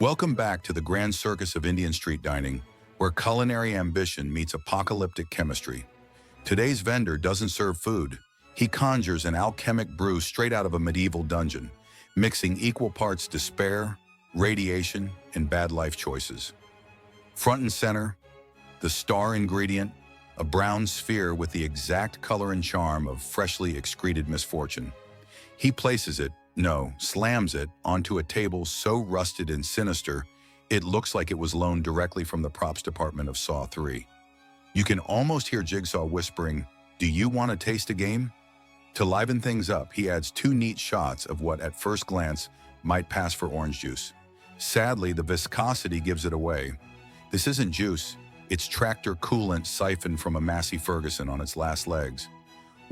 Welcome back to the grand circus of Indian street dining, where culinary ambition meets apocalyptic chemistry. Today's vendor doesn't serve food. He conjures an alchemic brew straight out of a medieval dungeon, mixing equal parts despair, radiation, and bad life choices. Front and center, the star ingredient, a brown sphere with the exact color and charm of freshly excreted misfortune. He places it, slams it, onto a table so rusted and sinister, it looks like it was loaned directly from the props department of Saw 3. You can almost hear Jigsaw whispering, "Do you want to taste a game?" To liven things up, he adds two neat shots of what at first glance might pass for orange juice. Sadly, the viscosity gives it away. This isn't juice, it's tractor coolant siphoned from a Massey Ferguson on its last legs.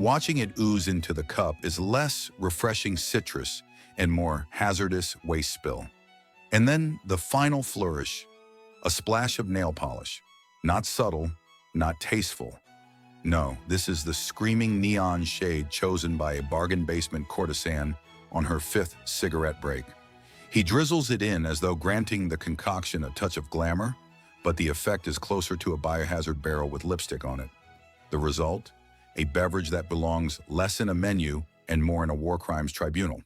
Watching it ooze into the cup is less refreshing citrus and more hazardous waste spill. And then the final flourish, a splash of nail polish. Not subtle, not tasteful. No, this is the screaming neon shade chosen by a bargain basement courtesan on her fifth cigarette break. He drizzles it in as though granting the concoction a touch of glamour, but the effect is closer to a biohazard barrel with lipstick on it. The result? A beverage that belongs less in a menu and more in a war crimes tribunal.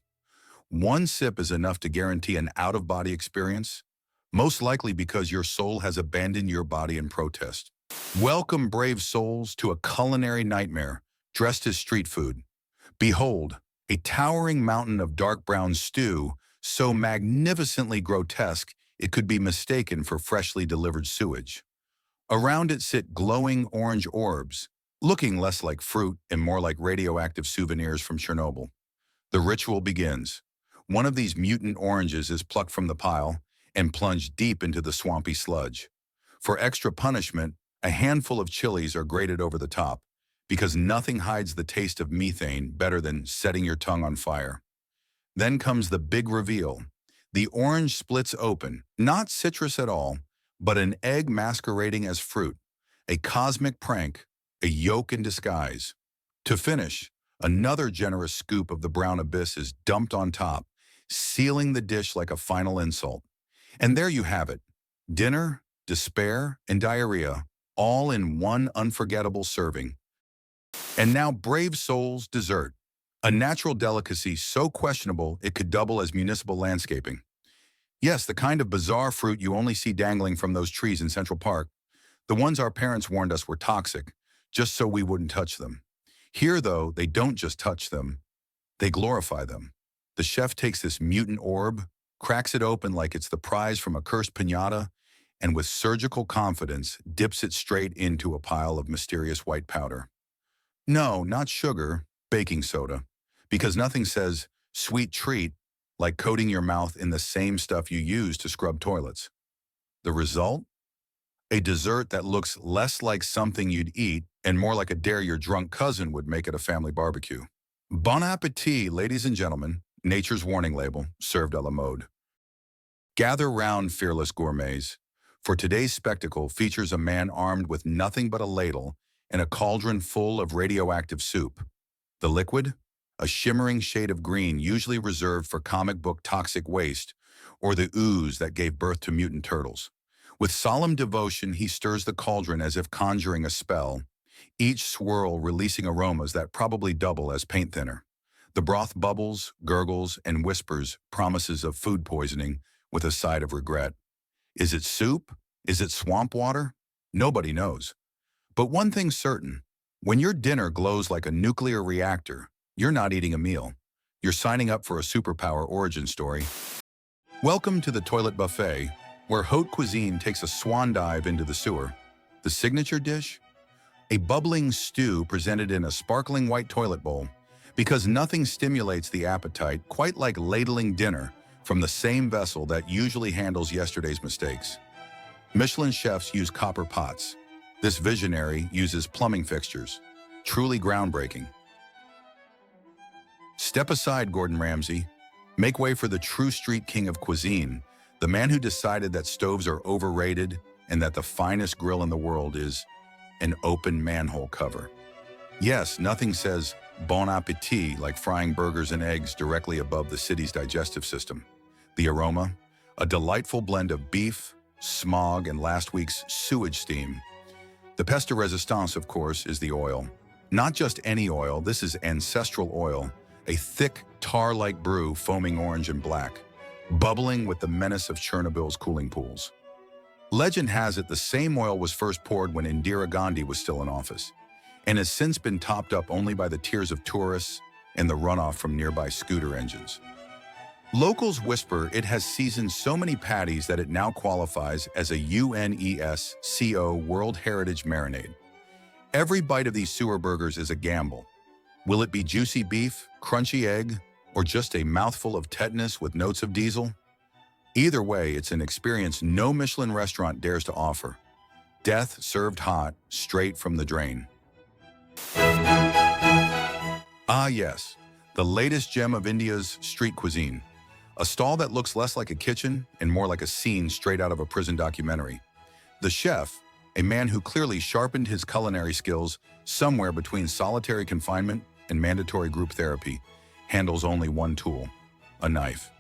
One sip is enough to guarantee an out-of-body experience, most likely because your soul has abandoned your body in protest. Welcome, brave souls, to a culinary nightmare dressed as street food. Behold, a towering mountain of dark brown stew, so magnificently grotesque it could be mistaken for freshly delivered sewage. Around it sit glowing orange orbs, looking less like fruit and more like radioactive souvenirs from Chernobyl. The ritual begins. One of these mutant oranges is plucked from the pile and plunged deep into the swampy sludge. For extra punishment, a handful of chilies are grated over the top, because nothing hides the taste of methane better than setting your tongue on fire. Then comes the big reveal. The orange splits open, not citrus at all, but an egg masquerading as fruit, a cosmic prank, a yolk in disguise. To finish, another generous scoop of the brown abyss is dumped on top, sealing the dish like a final insult. And there you have it. Dinner, despair, and diarrhea, all in one unforgettable serving. And now, brave souls, dessert. A natural delicacy so questionable it could double as municipal landscaping. Yes, the kind of bizarre fruit you only see dangling from those trees in Central Park. The ones our parents warned us were toxic, just so we wouldn't touch them. Here, though, they don't just touch them, they glorify them. The chef takes this mutant orb, cracks it open like it's the prize from a cursed piñata, and with surgical confidence dips it straight into a pile of mysterious white powder. No, not sugar, baking soda, because nothing says sweet treat like coating your mouth in the same stuff you use to scrub toilets. The result? A dessert that looks less like something you'd eat and more like a dare your drunk cousin would make at a family barbecue. Bon appetit, ladies and gentlemen, nature's warning label, served a la mode. Gather round, fearless gourmets, for today's spectacle features a man armed with nothing but a ladle and a cauldron full of radioactive soup. The liquid? A shimmering shade of green usually reserved for comic book toxic waste, or the ooze that gave birth to mutant turtles. With solemn devotion, he stirs the cauldron as if conjuring a spell, each swirl releasing aromas that probably double as paint thinner. The broth bubbles, gurgles, and whispers promises of food poisoning with a side of regret. Is it soup? Is it swamp water? Nobody knows. But one thing's certain. When your dinner glows like a nuclear reactor, you're not eating a meal. You're signing up for a superpower origin story. Welcome to the Toilet Buffet, where haute cuisine takes a swan dive into the sewer. The signature dish? A bubbling stew presented in a sparkling white toilet bowl, because nothing stimulates the appetite quite like ladling dinner from the same vessel that usually handles yesterday's mistakes. Michelin chefs use copper pots. This visionary uses plumbing fixtures. Truly groundbreaking. Step aside, Gordon Ramsay. Make way for the true street king of cuisine, the man who decided that stoves are overrated and that the finest grill in the world is an open manhole cover. Yes, nothing says bon appetit like frying burgers and eggs directly above the city's digestive system. The aroma, a delightful blend of beef, smog, and last week's sewage steam. The pièce de résistance, of course, is the oil. Not just any oil, this is ancestral oil, a thick, tar-like brew foaming orange and black, bubbling with the menace of Chernobyl's cooling pools. Legend has it the same oil was first poured when Indira Gandhi was still in office, and has since been topped up only by the tears of tourists and the runoff from nearby scooter engines. Locals whisper it has seasoned so many patties that it now qualifies as a UNESCO World Heritage Marinade. Every bite of these sewer burgers is a gamble. Will it be juicy beef, crunchy egg, or just a mouthful of tetanus with notes of diesel? Either way, it's an experience no Michelin restaurant dares to offer. Death served hot, straight from the drain. Ah yes, the latest gem of India's street cuisine. A stall that looks less like a kitchen and more like a scene straight out of a prison documentary. The chef, a man who clearly sharpened his culinary skills somewhere between solitary confinement and mandatory group therapy, handles only one tool, a knife.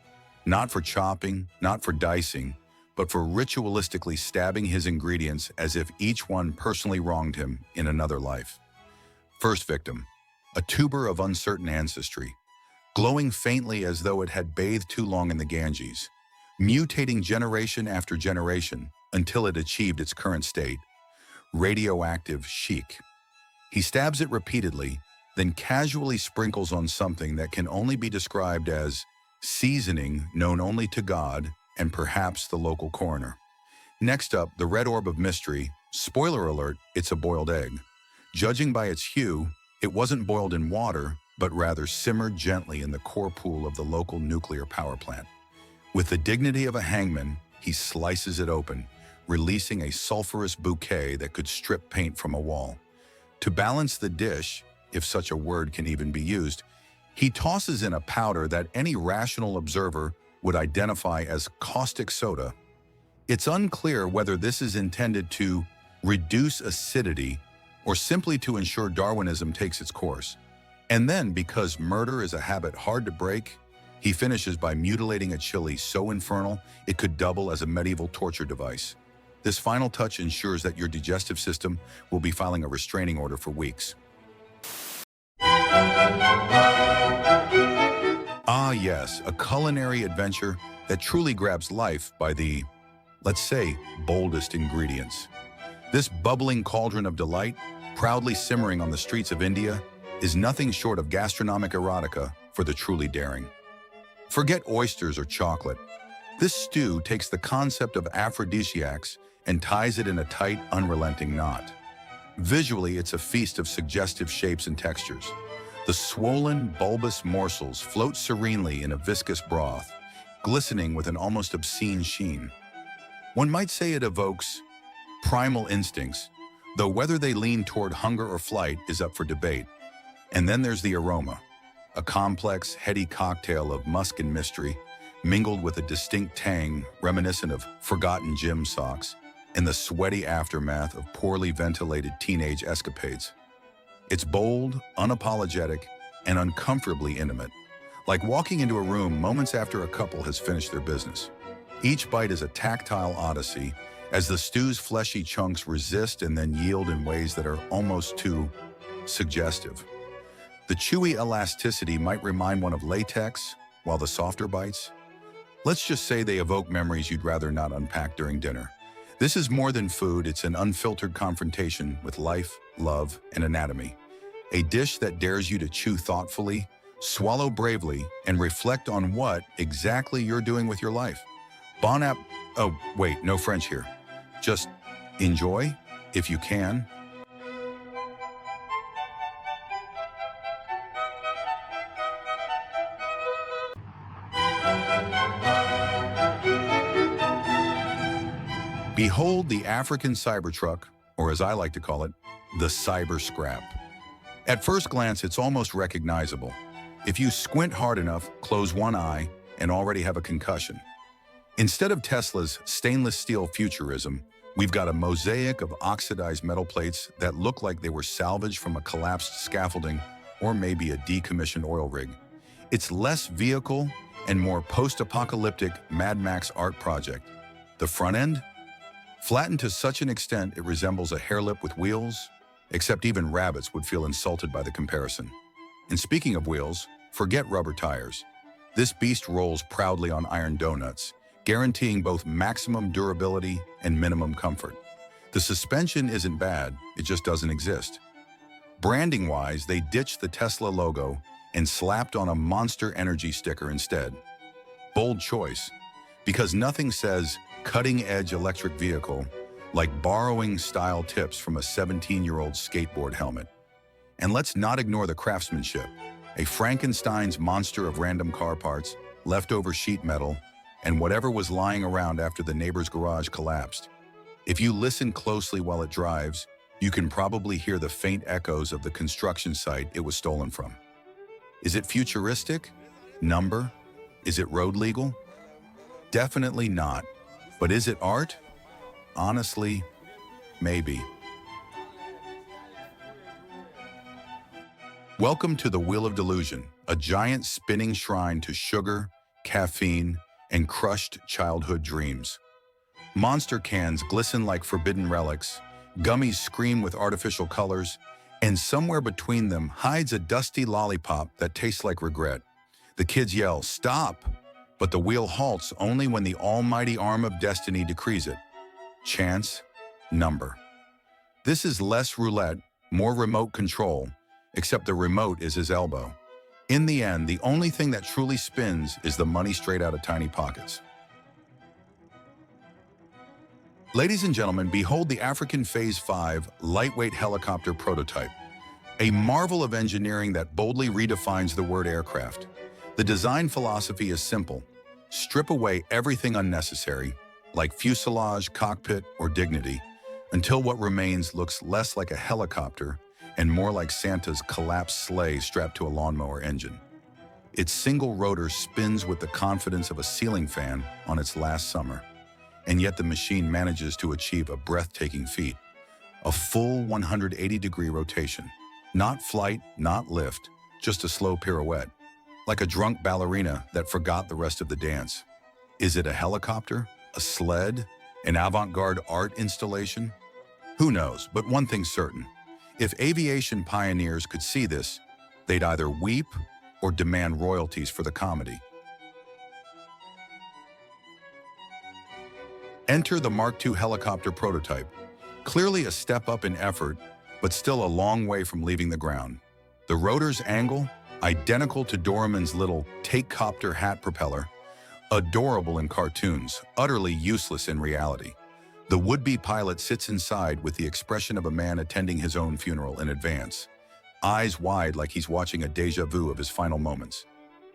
Not for chopping, not for dicing, but for ritualistically stabbing his ingredients as if each one personally wronged him in another life. First victim, a tuber of uncertain ancestry, glowing faintly as though it had bathed too long in the Ganges, mutating generation after generation until it achieved its current state, radioactive chic. He stabs it repeatedly, then casually sprinkles on something that can only be described as seasoning known only to God and perhaps the local coroner. Next up, the red orb of mystery. Spoiler alert, it's a boiled egg. Judging by its hue, it wasn't boiled in water, but rather simmered gently in the core pool of the local nuclear power plant. With the dignity of a hangman, he slices it open, releasing a sulfurous bouquet that could strip paint from a wall. To balance the dish, if such a word can even be used, he tosses in a powder that any rational observer would identify as caustic soda. It's unclear whether this is intended to reduce acidity or simply to ensure Darwinism takes its course. And then, because murder is a habit hard to break, he finishes by mutilating a chili so infernal it could double as a medieval torture device. This final touch ensures that your digestive system will be filing a restraining order for weeks. Ah yes, a culinary adventure that truly grabs life by the, let's say, boldest ingredients. This bubbling cauldron of delight, proudly simmering on the streets of India, is nothing short of gastronomic erotica for the truly daring. Forget oysters or chocolate. This stew takes the concept of aphrodisiacs and ties it in a tight, unrelenting knot. Visually, it's a feast of suggestive shapes and textures. The swollen, bulbous morsels float serenely in a viscous broth, glistening with an almost obscene sheen. One might say it evokes primal instincts, though whether they lean toward hunger or flight is up for debate. And then there's the aroma, a complex, heady cocktail of musk and mystery, mingled with a distinct tang reminiscent of forgotten gym socks and the sweaty aftermath of poorly ventilated teenage escapades. It's bold, unapologetic, and uncomfortably intimate, like walking into a room moments after a couple has finished their business. Each bite is a tactile odyssey, as the stew's fleshy chunks resist and then yield in ways that are almost too suggestive. The chewy elasticity might remind one of latex, while the softer bites, let's just say they evoke memories you'd rather not unpack during dinner. This is more than food, it's an unfiltered confrontation with life, love, and anatomy. A dish that dares you to chew thoughtfully, swallow bravely, and reflect on what exactly you're doing with your life. Bon app— oh, wait, no French here. Just enjoy, if you can. Behold the African Cybertruck, or as I like to call it, the cyber scrap. At first glance, it's almost recognizable. If you squint hard enough, close one eye, and already have a concussion. Instead of Tesla's stainless steel futurism, we've got a mosaic of oxidized metal plates that look like they were salvaged from a collapsed scaffolding or maybe a decommissioned oil rig. It's less vehicle and more post-apocalyptic Mad Max art project. The front end? Flattened to such an extent it resembles a hairlip with wheels, except even rabbits would feel insulted by the comparison. And speaking of wheels, forget rubber tires. This beast rolls proudly on iron donuts, guaranteeing both maximum durability and minimum comfort. The suspension isn't bad, it just doesn't exist. Branding-wise, they ditched the Tesla logo and slapped on a Monster Energy sticker instead. Bold choice, because nothing says cutting-edge electric vehicle like borrowing style tips from a 17-year-old skateboard helmet. And let's not ignore the craftsmanship. A Frankenstein's monster of random car parts, leftover sheet metal, and whatever was lying around after the neighbor's garage collapsed. If you listen closely while it drives, you can probably hear the faint echoes of the construction site it was stolen from. Is it futuristic? Number? Is it road legal? Definitely not. But is it art? Honestly, maybe. Welcome to the Wheel of Delusion, a giant spinning shrine to sugar, caffeine, and crushed childhood dreams. Monster cans glisten like forbidden relics, gummies scream with artificial colors, and somewhere between them hides a dusty lollipop that tastes like regret. The kids yell, "Stop!" but the wheel halts only when the almighty arm of destiny decrees it. Chance, number. This is less roulette, more remote control, except the remote is his elbow. In the end, the only thing that truly spins is the money straight out of tiny pockets. Ladies and gentlemen, behold the African Phase 5 lightweight helicopter prototype, a marvel of engineering that boldly redefines the word aircraft. The design philosophy is simple. Strip away everything unnecessary, like fuselage, cockpit, or dignity, until what remains looks less like a helicopter and more like Santa's collapsed sleigh strapped to a lawnmower engine. Its single rotor spins with the confidence of a ceiling fan on its last summer, and yet the machine manages to achieve a breathtaking feat, a full 180-degree rotation. Not flight, not lift, just a slow pirouette, like a drunk ballerina that forgot the rest of the dance. Is it a helicopter, a sled, an avant-garde art installation? Who knows, but one thing's certain. If aviation pioneers could see this, they'd either weep or demand royalties for the comedy. Enter the Mark II helicopter prototype. Clearly a step up in effort, but still a long way from leaving the ground. The rotor's angle, identical to Doraemon's little take-copter hat propeller, adorable in cartoons, utterly useless in reality. The would-be pilot sits inside with the expression of a man attending his own funeral in advance, eyes wide like he's watching a déjà vu of his final moments.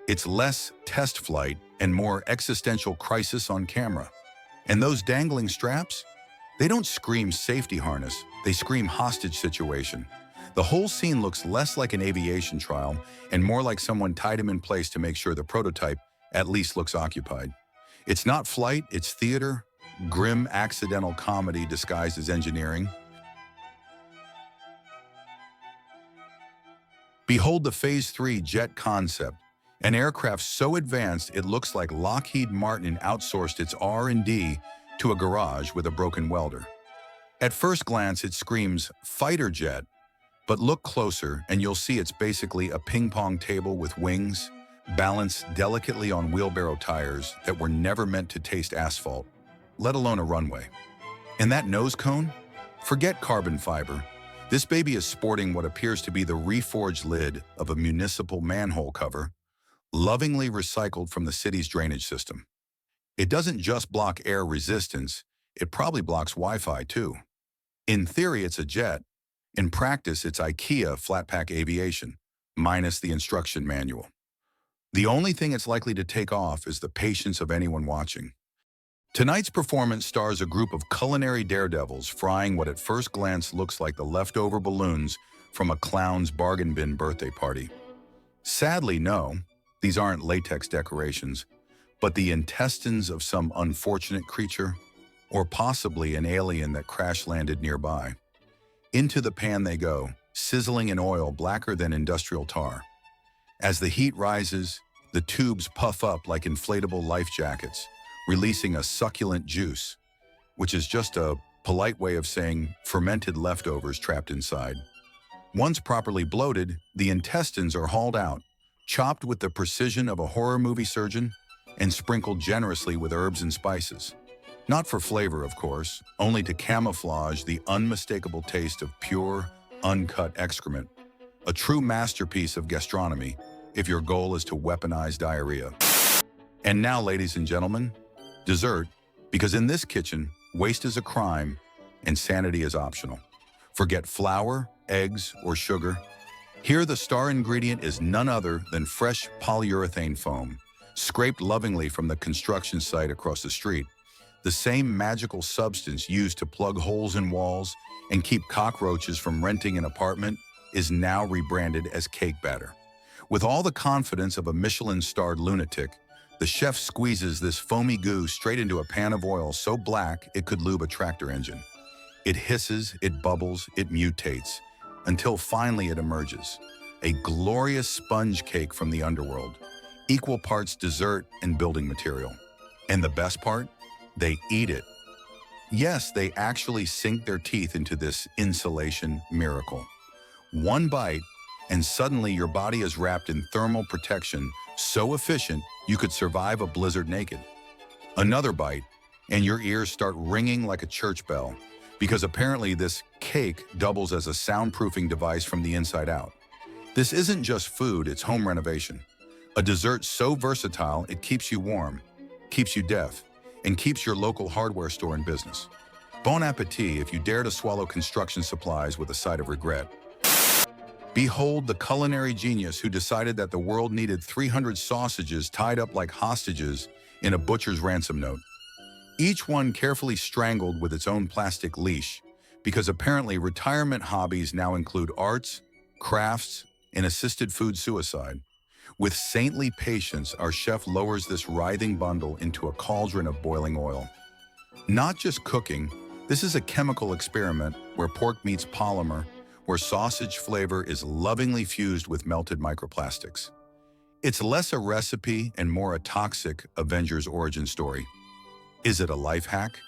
It's less test flight and more existential crisis on camera. And those dangling straps? They don't scream safety harness, they scream hostage situation. The whole scene looks less like an aviation trial and more like someone tied him in place to make sure the prototype at least looks occupied. It's not flight, it's theater, grim accidental comedy disguised as engineering. Behold the Phase 3 jet concept, an aircraft so advanced it looks like Lockheed Martin outsourced its R&D to a garage with a broken welder. At first glance, it screams fighter jet, but look closer and you'll see it's basically a ping-pong table with wings, balanced delicately on wheelbarrow tires that were never meant to taste asphalt, let alone a runway. And that nose cone? Forget carbon fiber. This baby is sporting what appears to be the reforged lid of a municipal manhole cover, lovingly recycled from the city's drainage system. It doesn't just block air resistance, it probably blocks Wi-Fi too. In theory, it's a jet. In practice, it's IKEA flat-pack aviation, minus the instruction manual. The only thing it's likely to take off is the patience of anyone watching. Tonight's performance stars a group of culinary daredevils frying what at first glance looks like the leftover balloons from a clown's bargain bin birthday party. Sadly, no, these aren't latex decorations, but the intestines of some unfortunate creature, or possibly an alien that crash-landed nearby. Into the pan they go, sizzling in oil blacker than industrial tar. As the heat rises, The tubes puff up like inflatable life jackets, releasing a succulent juice, which is just a polite way of saying fermented leftovers trapped inside. Once properly bloated, the intestines are hauled out, chopped with the precision of a horror movie surgeon, and sprinkled generously with herbs and spices. Not for flavor, of course, only to camouflage the unmistakable taste of pure, uncut excrement. A true masterpiece of gastronomy, if your goal is to weaponize diarrhea. And now, ladies and gentlemen, dessert, because in this kitchen, waste is a crime and sanity is optional. Forget flour, eggs, or sugar. Here, the star ingredient is none other than fresh polyurethane foam, scraped lovingly from the construction site across the street. The same magical substance used to plug holes in walls and keep cockroaches from renting an apartment is now rebranded as cake batter. With all the confidence of a Michelin-starred lunatic, the chef squeezes this foamy goo straight into a pan of oil so black it could lube a tractor engine. It hisses, it bubbles, it mutates, until finally it emerges. A glorious sponge cake from the underworld, equal parts dessert and building material. And the best part? They eat it. Yes, they actually sink their teeth into this insulation miracle. One bite, and suddenly your body is wrapped in thermal protection so efficient you could survive a blizzard naked. Another bite, and your ears start ringing like a church bell, because apparently this cake doubles as a soundproofing device from the inside out. This isn't just food, it's home renovation. A dessert so versatile it keeps you warm, keeps you deaf, and keeps your local hardware store in business. Bon appetit if you dare to swallow construction supplies with a side of regret. Behold the culinary genius who decided that the world needed 300 sausages tied up like hostages in a butcher's ransom note. Each one carefully strangled with its own plastic leash, because apparently retirement hobbies now include arts, crafts, and assisted food suicide. With saintly patience, our chef lowers this writhing bundle into a cauldron of boiling oil. Not just cooking, this is a chemical experiment where pork meets polymer, where sausage flavor is lovingly fused with melted microplastics. It's less a recipe and more a toxic Avengers origin story. Is it a life hack?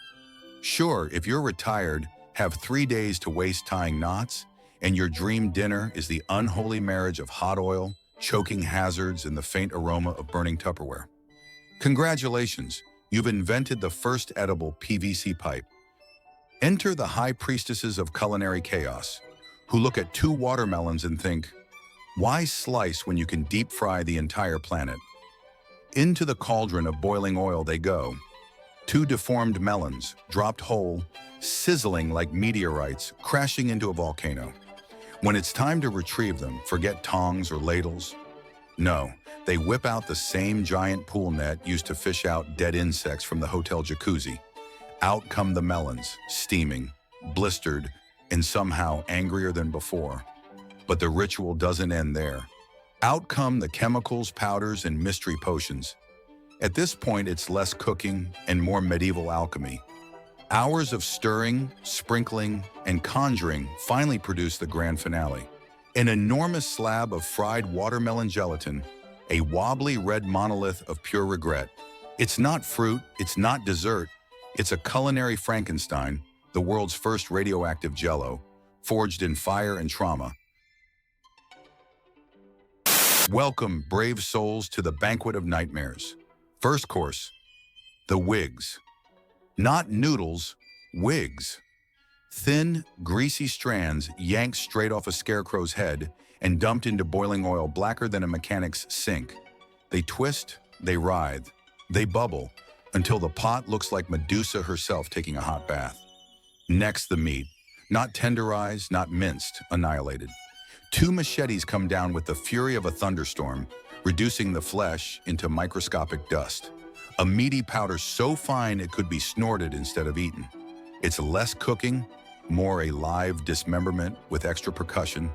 Sure, if you're retired, have 3 days to waste tying knots, and your dream dinner is the unholy marriage of hot oil, choking hazards, and the faint aroma of burning Tupperware. Congratulations, you've invented the first edible PVC pipe. Enter the high priestesses of culinary chaos, who look at 2 watermelons and think, why slice when you can deep fry the entire planet? Into the cauldron of boiling oil they go. 2 deformed melons, dropped whole, sizzling like meteorites crashing into a volcano. When it's time to retrieve them, forget tongs or ladles. No, they whip out the same giant pool net used to fish out dead insects from the hotel jacuzzi. Out come the melons, steaming, blistered, and somehow angrier than before. But the ritual doesn't end there. Out come the chemicals, powders, and mystery potions. At this point, it's less cooking and more medieval alchemy. Hours of stirring, sprinkling, and conjuring finally produce the grand finale. An enormous slab of fried watermelon gelatin, a wobbly red monolith of pure regret. It's not fruit, it's not dessert, it's a culinary Frankenstein, the world's first radioactive jello, forged in fire and trauma. Welcome, brave souls, to the banquet of nightmares. First course, the wigs. Not noodles, wigs. Thin, greasy strands yanked straight off a scarecrow's head and dumped into boiling oil blacker than a mechanic's sink. They twist, they writhe, they bubble, until the pot looks like Medusa herself taking a hot bath. Next, the meat. Not tenderized, not minced, annihilated. 2 machetes come down with the fury of a thunderstorm, reducing the flesh into microscopic dust. A meaty powder so fine it could be snorted instead of eaten. It's less cooking, more a live dismemberment with extra percussion.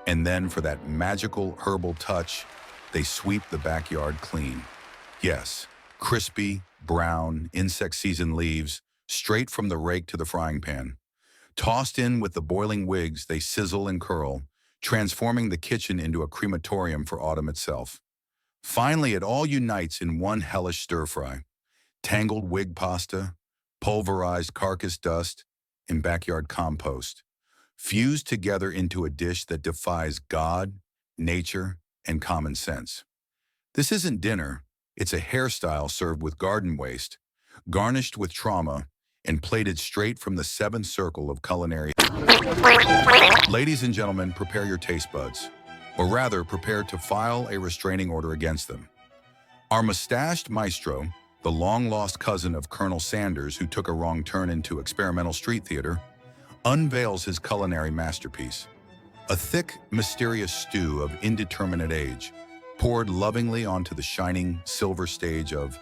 And then for that magical herbal touch, they sweep the backyard clean. Yes, crispy, brown, insect-seasoned leaves, straight from the rake to the frying pan. Tossed in with the boiling wigs, they sizzle and curl, transforming the kitchen into a crematorium for autumn itself. Finally, it all unites in one hellish stir-fry. Tangled wig pasta, pulverized carcass dust, and backyard compost, fused together into a dish that defies God, nature, and common sense. This isn't dinner, it's a hairstyle served with garden waste, garnished with trauma, and plated straight from the seventh circle of culinary. Ladies and gentlemen, prepare your taste buds, or rather, prepare to file a restraining order against them. Our mustached maestro, the long-lost cousin of Colonel Sanders who took a wrong turn into experimental street theater, unveils his culinary masterpiece. A thick, mysterious stew of indeterminate age, poured lovingly onto the shining silver stage of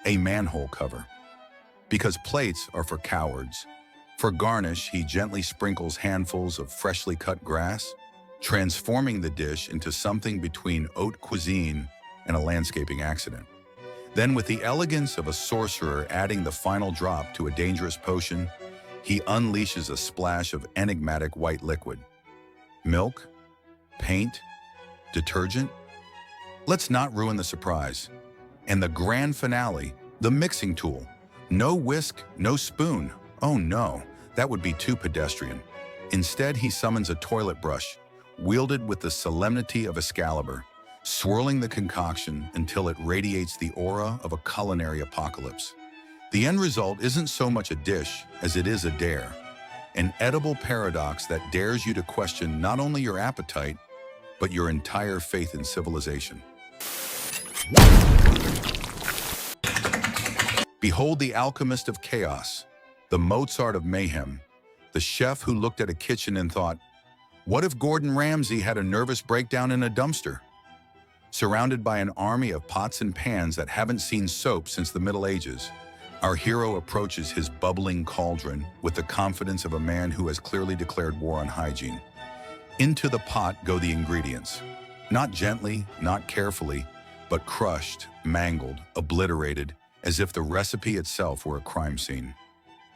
a manhole cover. Because plates are for cowards. For garnish, he gently sprinkles handfuls of freshly cut grass, transforming the dish into something between haute cuisine and a landscaping accident. Then, with the elegance of a sorcerer adding the final drop to a dangerous potion, he unleashes a splash of enigmatic white liquid. Milk? Paint? Detergent? Let's not ruin the surprise. And the grand finale, the mixing tool. No whisk, no spoon. Oh no, that would be too pedestrian. Instead, he summons a toilet brush, wielded with the solemnity of Excalibur, swirling the concoction until it radiates the aura of a culinary apocalypse. The end result isn't so much a dish as it is a dare, an edible paradox that dares you to question not only your appetite, but your entire faith in civilization. Behold the alchemist of chaos, the Mozart of mayhem, the chef who looked at a kitchen and thought, what if Gordon Ramsay had a nervous breakdown in a dumpster? Surrounded by an army of pots and pans that haven't seen soap since the Middle Ages, our hero approaches his bubbling cauldron with the confidence of a man who has clearly declared war on hygiene. Into the pot go the ingredients. Not gently, not carefully, but crushed, mangled, obliterated, as if the recipe itself were a crime scene.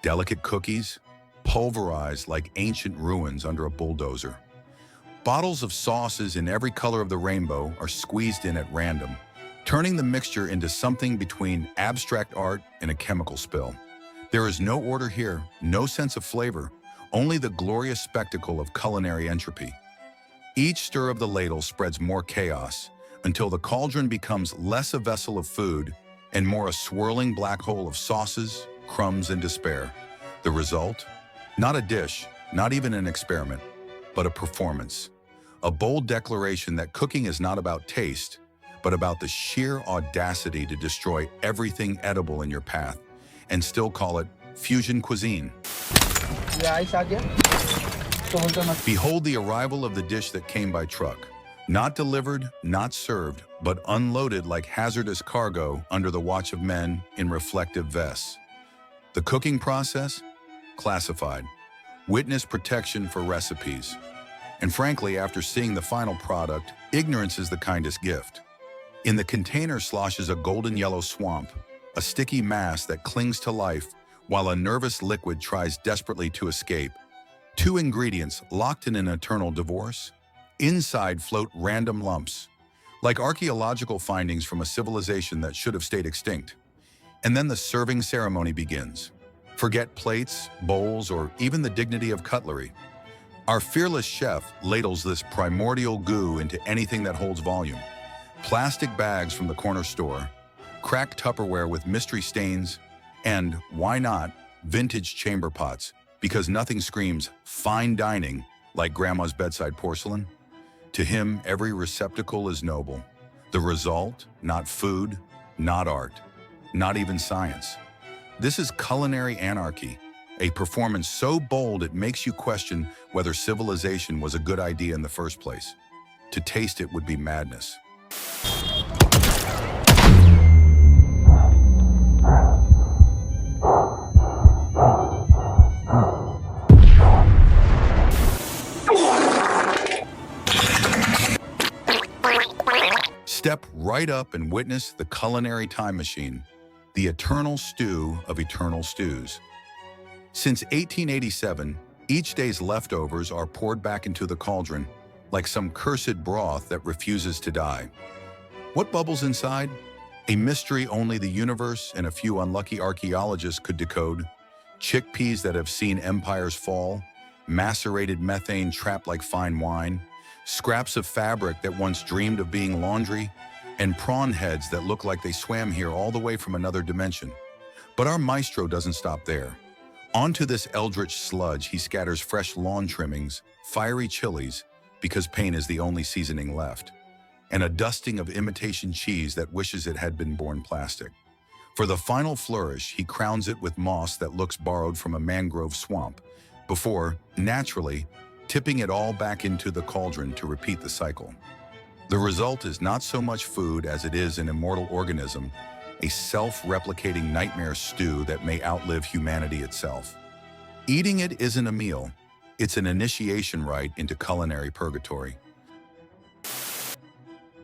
Delicate cookies, pulverized like ancient ruins under a bulldozer. Bottles of sauces in every color of the rainbow are squeezed in at random, turning the mixture into something between abstract art and a chemical spill. There is no order here, no sense of flavor, only the glorious spectacle of culinary entropy. Each stir of the ladle spreads more chaos, until the cauldron becomes less a vessel of food and more a swirling black hole of sauces, crumbs, and despair. The result? Not a dish, not even an experiment, but a performance. A bold declaration that cooking is not about taste, but about the sheer audacity to destroy everything edible in your path and still call it fusion cuisine. Behold the arrival of the dish that came by truck. Not delivered, not served, but unloaded like hazardous cargo under the watch of men in reflective vests. The cooking process? Classified. Witness protection for recipes. And frankly, after seeing the final product, ignorance is the kindest gift. In the container sloshes a golden yellow swamp, a sticky mass that clings to life while a nervous liquid tries desperately to escape. Two ingredients locked in an eternal divorce. Inside float random lumps, like archaeological findings from a civilization that should have stayed extinct. And then the serving ceremony begins. Forget plates, bowls, or even the dignity of cutlery. Our fearless chef ladles this primordial goo into anything that holds volume. Plastic bags from the corner store, cracked Tupperware with mystery stains, and, why not, vintage chamber pots, because nothing screams fine dining like grandma's bedside porcelain. To him, every receptacle is noble. The result, not food, not art, not even science. This is culinary anarchy, a performance so bold it makes you question whether civilization was a good idea in the first place. To taste it would be madness. Step right up and witness the culinary time machine, the eternal stew of eternal stews. Since 1887, each day's leftovers are poured back into the cauldron like some cursed broth that refuses to die. What bubbles inside? A mystery only the universe and a few unlucky archaeologists could decode. Chickpeas that have seen empires fall, macerated methane trapped like fine wine, scraps of fabric that once dreamed of being laundry, and prawn heads that look like they swam here all the way from another dimension. But our maestro doesn't stop there. Onto this eldritch sludge, he scatters fresh lawn trimmings, fiery chilies, because pain is the only seasoning left, and a dusting of imitation cheese that wishes it had been born plastic. For the final flourish, he crowns it with moss that looks borrowed from a mangrove swamp, before, naturally, tipping it all back into the cauldron to repeat the cycle. The result is not so much food as it is an immortal organism, a self-replicating nightmare stew that may outlive humanity itself. Eating it isn't a meal, it's an initiation rite into culinary purgatory.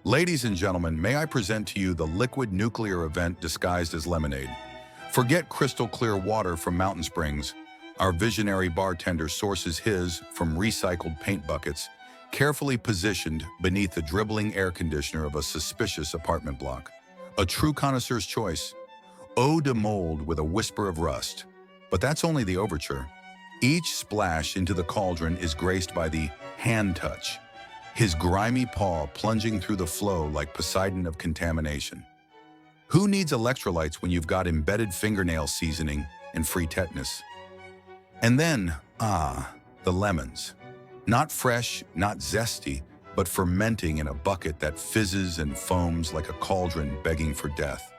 Ladies and gentlemen, may I present to you the liquid nuclear event disguised as lemonade. Forget crystal clear water from mountain springs. Our visionary bartender sources his from recycled paint buckets, carefully positioned beneath the dribbling air conditioner of a suspicious apartment block. A true connoisseur's choice. Eau de mold with a whisper of rust. But that's only the overture. Each splash into the cauldron is graced by the hand touch, his grimy paw plunging through the flow like Poseidon of contamination. Who needs electrolytes when you've got embedded fingernail seasoning and free tetanus? And then, the lemons. Not fresh, not zesty, but fermenting in a bucket that fizzes and foams like a cauldron begging for death.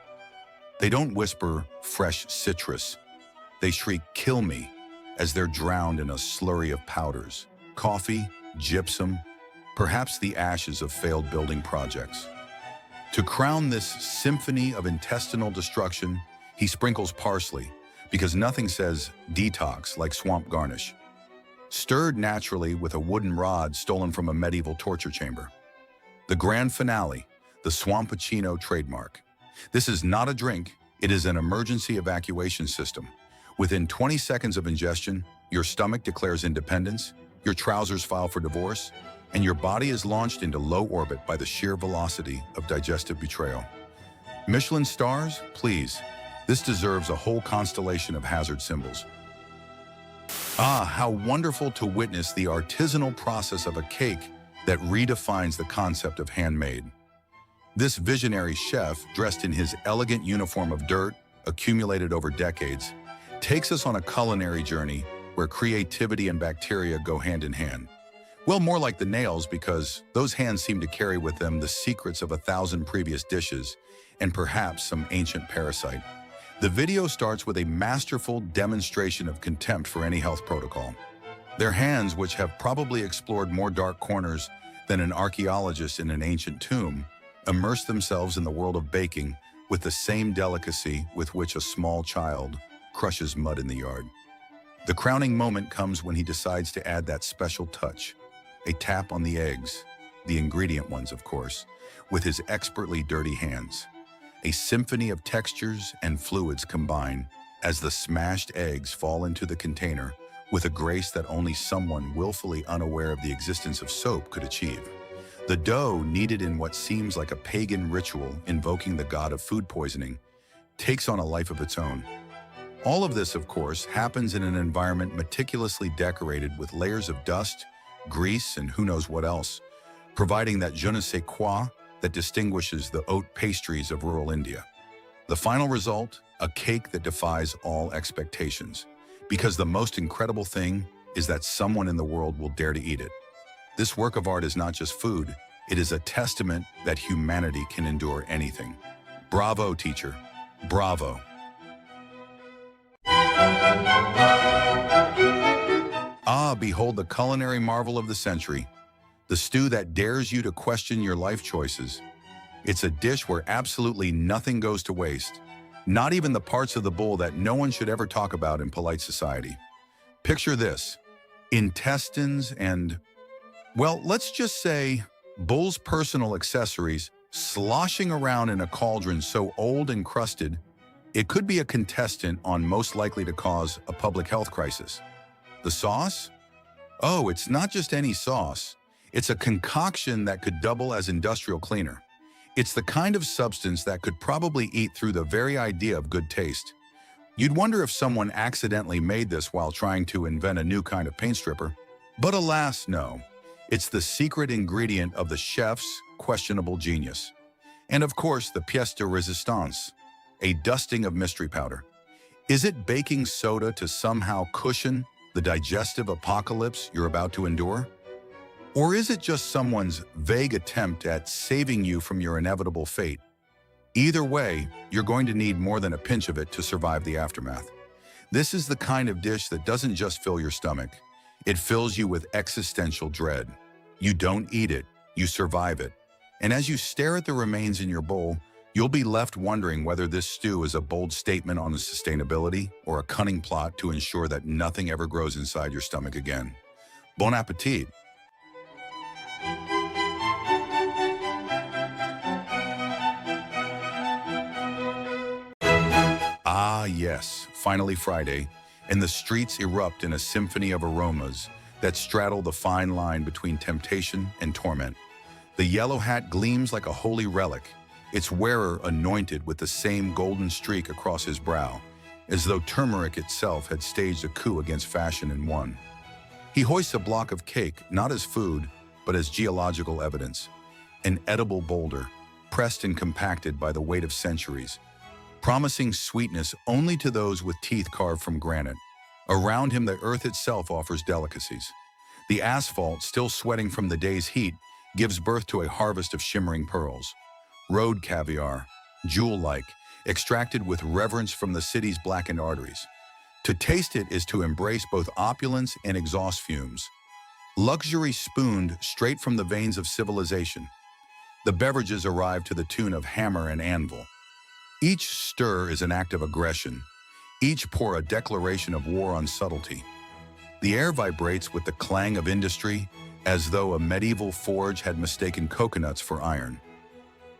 They don't whisper fresh citrus. They shriek, "Kill me," as they're drowned in a slurry of powders, coffee, gypsum, perhaps the ashes of failed building projects. To crown this symphony of intestinal destruction, he sprinkles parsley, because nothing says detox like swamp garnish. Stirred naturally with a wooden rod stolen from a medieval torture chamber. The grand finale, the Swamppuccino trademark. This is not a drink, it is an emergency evacuation system. Within 20 seconds of ingestion, your stomach declares independence, your trousers file for divorce, and your body is launched into low orbit by the sheer velocity of digestive betrayal. Michelin stars? Please. This deserves a whole constellation of hazard symbols. How wonderful to witness the artisanal process of a cake that redefines the concept of handmade. This visionary chef, dressed in his elegant uniform of dirt, accumulated over decades, takes us on a culinary journey where creativity and bacteria go hand in hand. Well, more like the nails, because those hands seem to carry with them the secrets of 1,000 previous dishes and perhaps some ancient parasite. The video starts with a masterful demonstration of contempt for any health protocol. Their hands, which have probably explored more dark corners than an archaeologist in an ancient tomb, immerse themselves in the world of baking with the same delicacy with which a small child crushes mud in the yard. The crowning moment comes when he decides to add that special touch, a tap on the eggs, the ingredient ones, of course, with his expertly dirty hands. A symphony of textures and fluids combine as the smashed eggs fall into the container with a grace that only someone willfully unaware of the existence of soap could achieve. The dough, kneaded in what seems like a pagan ritual invoking the god of food poisoning, takes on a life of its own. All of this, of course, happens in an environment meticulously decorated with layers of dust, grease, and who knows what else, providing that je ne sais quoi that distinguishes the oat pastries of rural India. The final result, a cake that defies all expectations, because the most incredible thing is that someone in the world will dare to eat it. This work of art is not just food, it is a testament that humanity can endure anything. Bravo, teacher. Bravo. Behold the culinary marvel of the century, the stew that dares you to question your life choices. It's a dish where absolutely nothing goes to waste, not even the parts of the bull that no one should ever talk about in polite society. Picture this, intestines and, well, let's just say bull's personal accessories sloshing around in a cauldron so old and crusted, it could be a contestant on most likely to cause a public health crisis. The sauce? Oh, it's not just any sauce. It's a concoction that could double as industrial cleaner. It's the kind of substance that could probably eat through the very idea of good taste. You'd wonder if someone accidentally made this while trying to invent a new kind of paint stripper. But alas, no. It's the secret ingredient of the chef's questionable genius. And of course, the pièce de résistance, a dusting of mystery powder. Is it baking soda to somehow cushion the digestive apocalypse you're about to endure? Or is it just someone's vague attempt at saving you from your inevitable fate? Either way, you're going to need more than a pinch of it to survive the aftermath. This is the kind of dish that doesn't just fill your stomach, it fills you with existential dread. You don't eat it, you survive it. And as you stare at the remains in your bowl, you'll be left wondering whether this stew is a bold statement on sustainability or a cunning plot to ensure that nothing ever grows inside your stomach again. Bon appetit! Ah, yes, finally Friday, and the streets erupt in a symphony of aromas that straddle the fine line between temptation and torment. The yellow hat gleams like a holy relic, its wearer anointed with the same golden streak across his brow, as though turmeric itself had staged a coup against fashion and won. He hoists a block of cake, not as food, but as geological evidence, an edible boulder, pressed and compacted by the weight of centuries, promising sweetness only to those with teeth carved from granite. Around him, the earth itself offers delicacies. The asphalt, still sweating from the day's heat, gives birth to a harvest of shimmering pearls. Road caviar, jewel-like, extracted with reverence from the city's blackened arteries. To taste it is to embrace both opulence and exhaust fumes. Luxury spooned straight from the veins of civilization. The beverages arrive to the tune of hammer and anvil. Each stir is an act of aggression, each pour a declaration of war on subtlety. The air vibrates with the clang of industry, as though a medieval forge had mistaken coconuts for iron.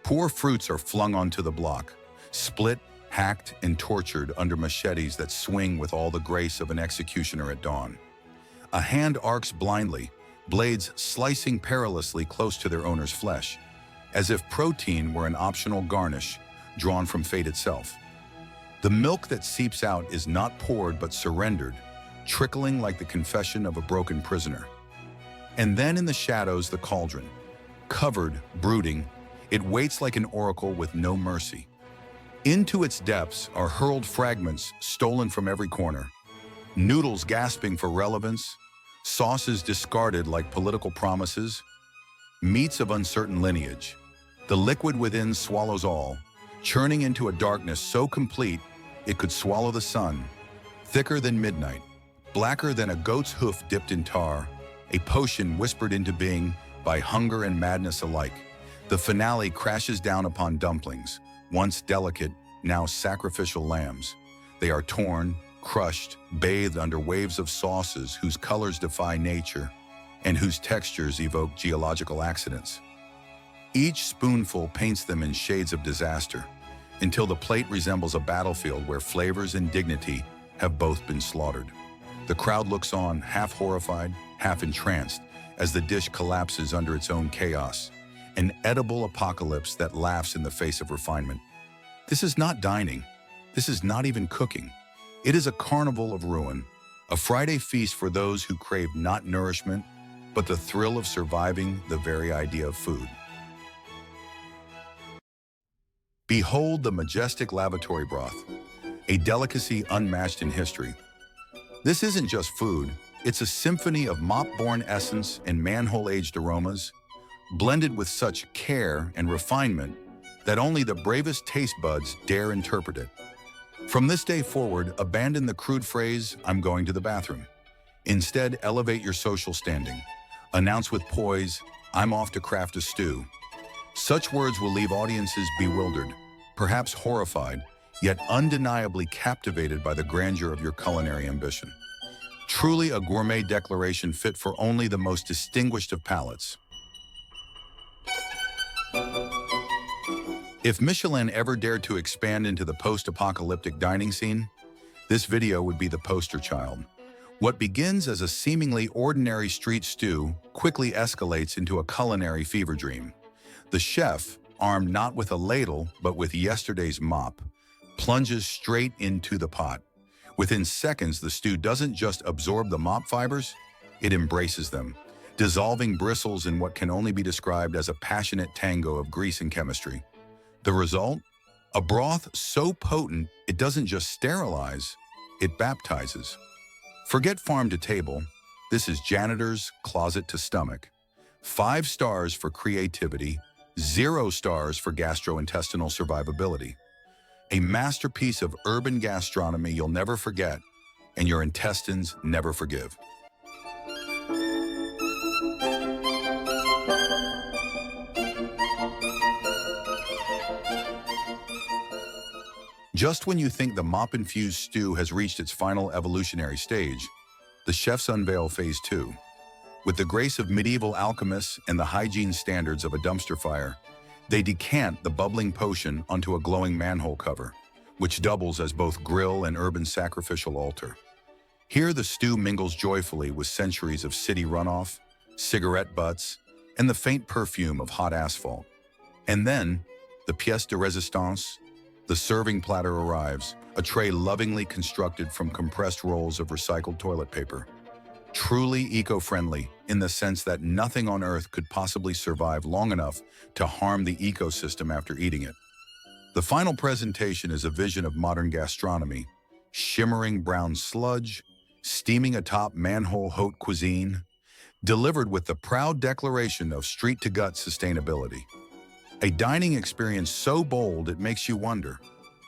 Poor fruits are flung onto the block, split, hacked, and tortured under machetes that swing with all the grace of an executioner at dawn. A hand arcs blindly, blades slicing perilously close to their owner's flesh, as if protein were an optional garnish drawn from fate itself. The milk that seeps out is not poured but surrendered, trickling like the confession of a broken prisoner. And then in the shadows, the cauldron. Covered, brooding, it waits like an oracle with no mercy. Into its depths are hurled fragments stolen from every corner, noodles gasping for relevance, sauces discarded like political promises, meats of uncertain lineage. The liquid within swallows all, churning into a darkness so complete it could swallow the sun, thicker than midnight, blacker than a goat's hoof dipped in tar, a potion whispered into being by hunger and madness alike. The finale crashes down upon dumplings, once delicate, now sacrificial lambs. They are torn, crushed, bathed under waves of sauces whose colors defy nature and whose textures evoke geological accidents. Each spoonful paints them in shades of disaster, until the plate resembles a battlefield where flavors and dignity have both been slaughtered. The crowd looks on, half horrified, half entranced, as the dish collapses under its own chaos, an edible apocalypse that laughs in the face of refinement. This is not dining. This is not even cooking. It is a carnival of ruin, a Friday feast for those who crave not nourishment, but the thrill of surviving the very idea of food. Behold the majestic lavatory broth, a delicacy unmatched in history. This isn't just food, it's a symphony of mop-born essence and manhole-aged aromas, blended with such care and refinement that only the bravest taste buds dare interpret it. From this day forward, abandon the crude phrase, "I'm going to the bathroom." Instead, elevate your social standing. Announce with poise, "I'm off to craft a stew." Such words will leave audiences bewildered, perhaps horrified, yet undeniably captivated by the grandeur of your culinary ambition. Truly a gourmet declaration fit for only the most distinguished of palates. If Michelin ever dared to expand into the post-apocalyptic dining scene, this video would be the poster child. What begins as a seemingly ordinary street stew quickly escalates into a culinary fever dream. The chef, armed not with a ladle, but with yesterday's mop, plunges straight into the pot. Within seconds, the stew doesn't just absorb the mop fibers, it embraces them, dissolving bristles in what can only be described as a passionate tango of grease and chemistry. The result? A broth so potent it doesn't just sterilize, it baptizes. Forget farm to table, this is janitor's closet to stomach. 5 stars for creativity, 0 stars for gastrointestinal survivability. A masterpiece of urban gastronomy you'll never forget, and your intestines never forgive. Just when you think the mop-infused stew has reached its final evolutionary stage, the chefs unveil Phase 2. With the grace of medieval alchemists and the hygiene standards of a dumpster fire, they decant the bubbling potion onto a glowing manhole cover, which doubles as both grill and urban sacrificial altar. Here the stew mingles joyfully with centuries of city runoff, cigarette butts, and the faint perfume of hot asphalt. And then, the pièce de résistance, the serving platter arrives, a tray lovingly constructed from compressed rolls of recycled toilet paper. Truly eco-friendly in the sense that nothing on Earth could possibly survive long enough to harm the ecosystem after eating it. The final presentation is a vision of modern gastronomy, shimmering brown sludge, steaming atop manhole haute cuisine, delivered with the proud declaration of street-to-gut sustainability. A dining experience so bold it makes you wonder,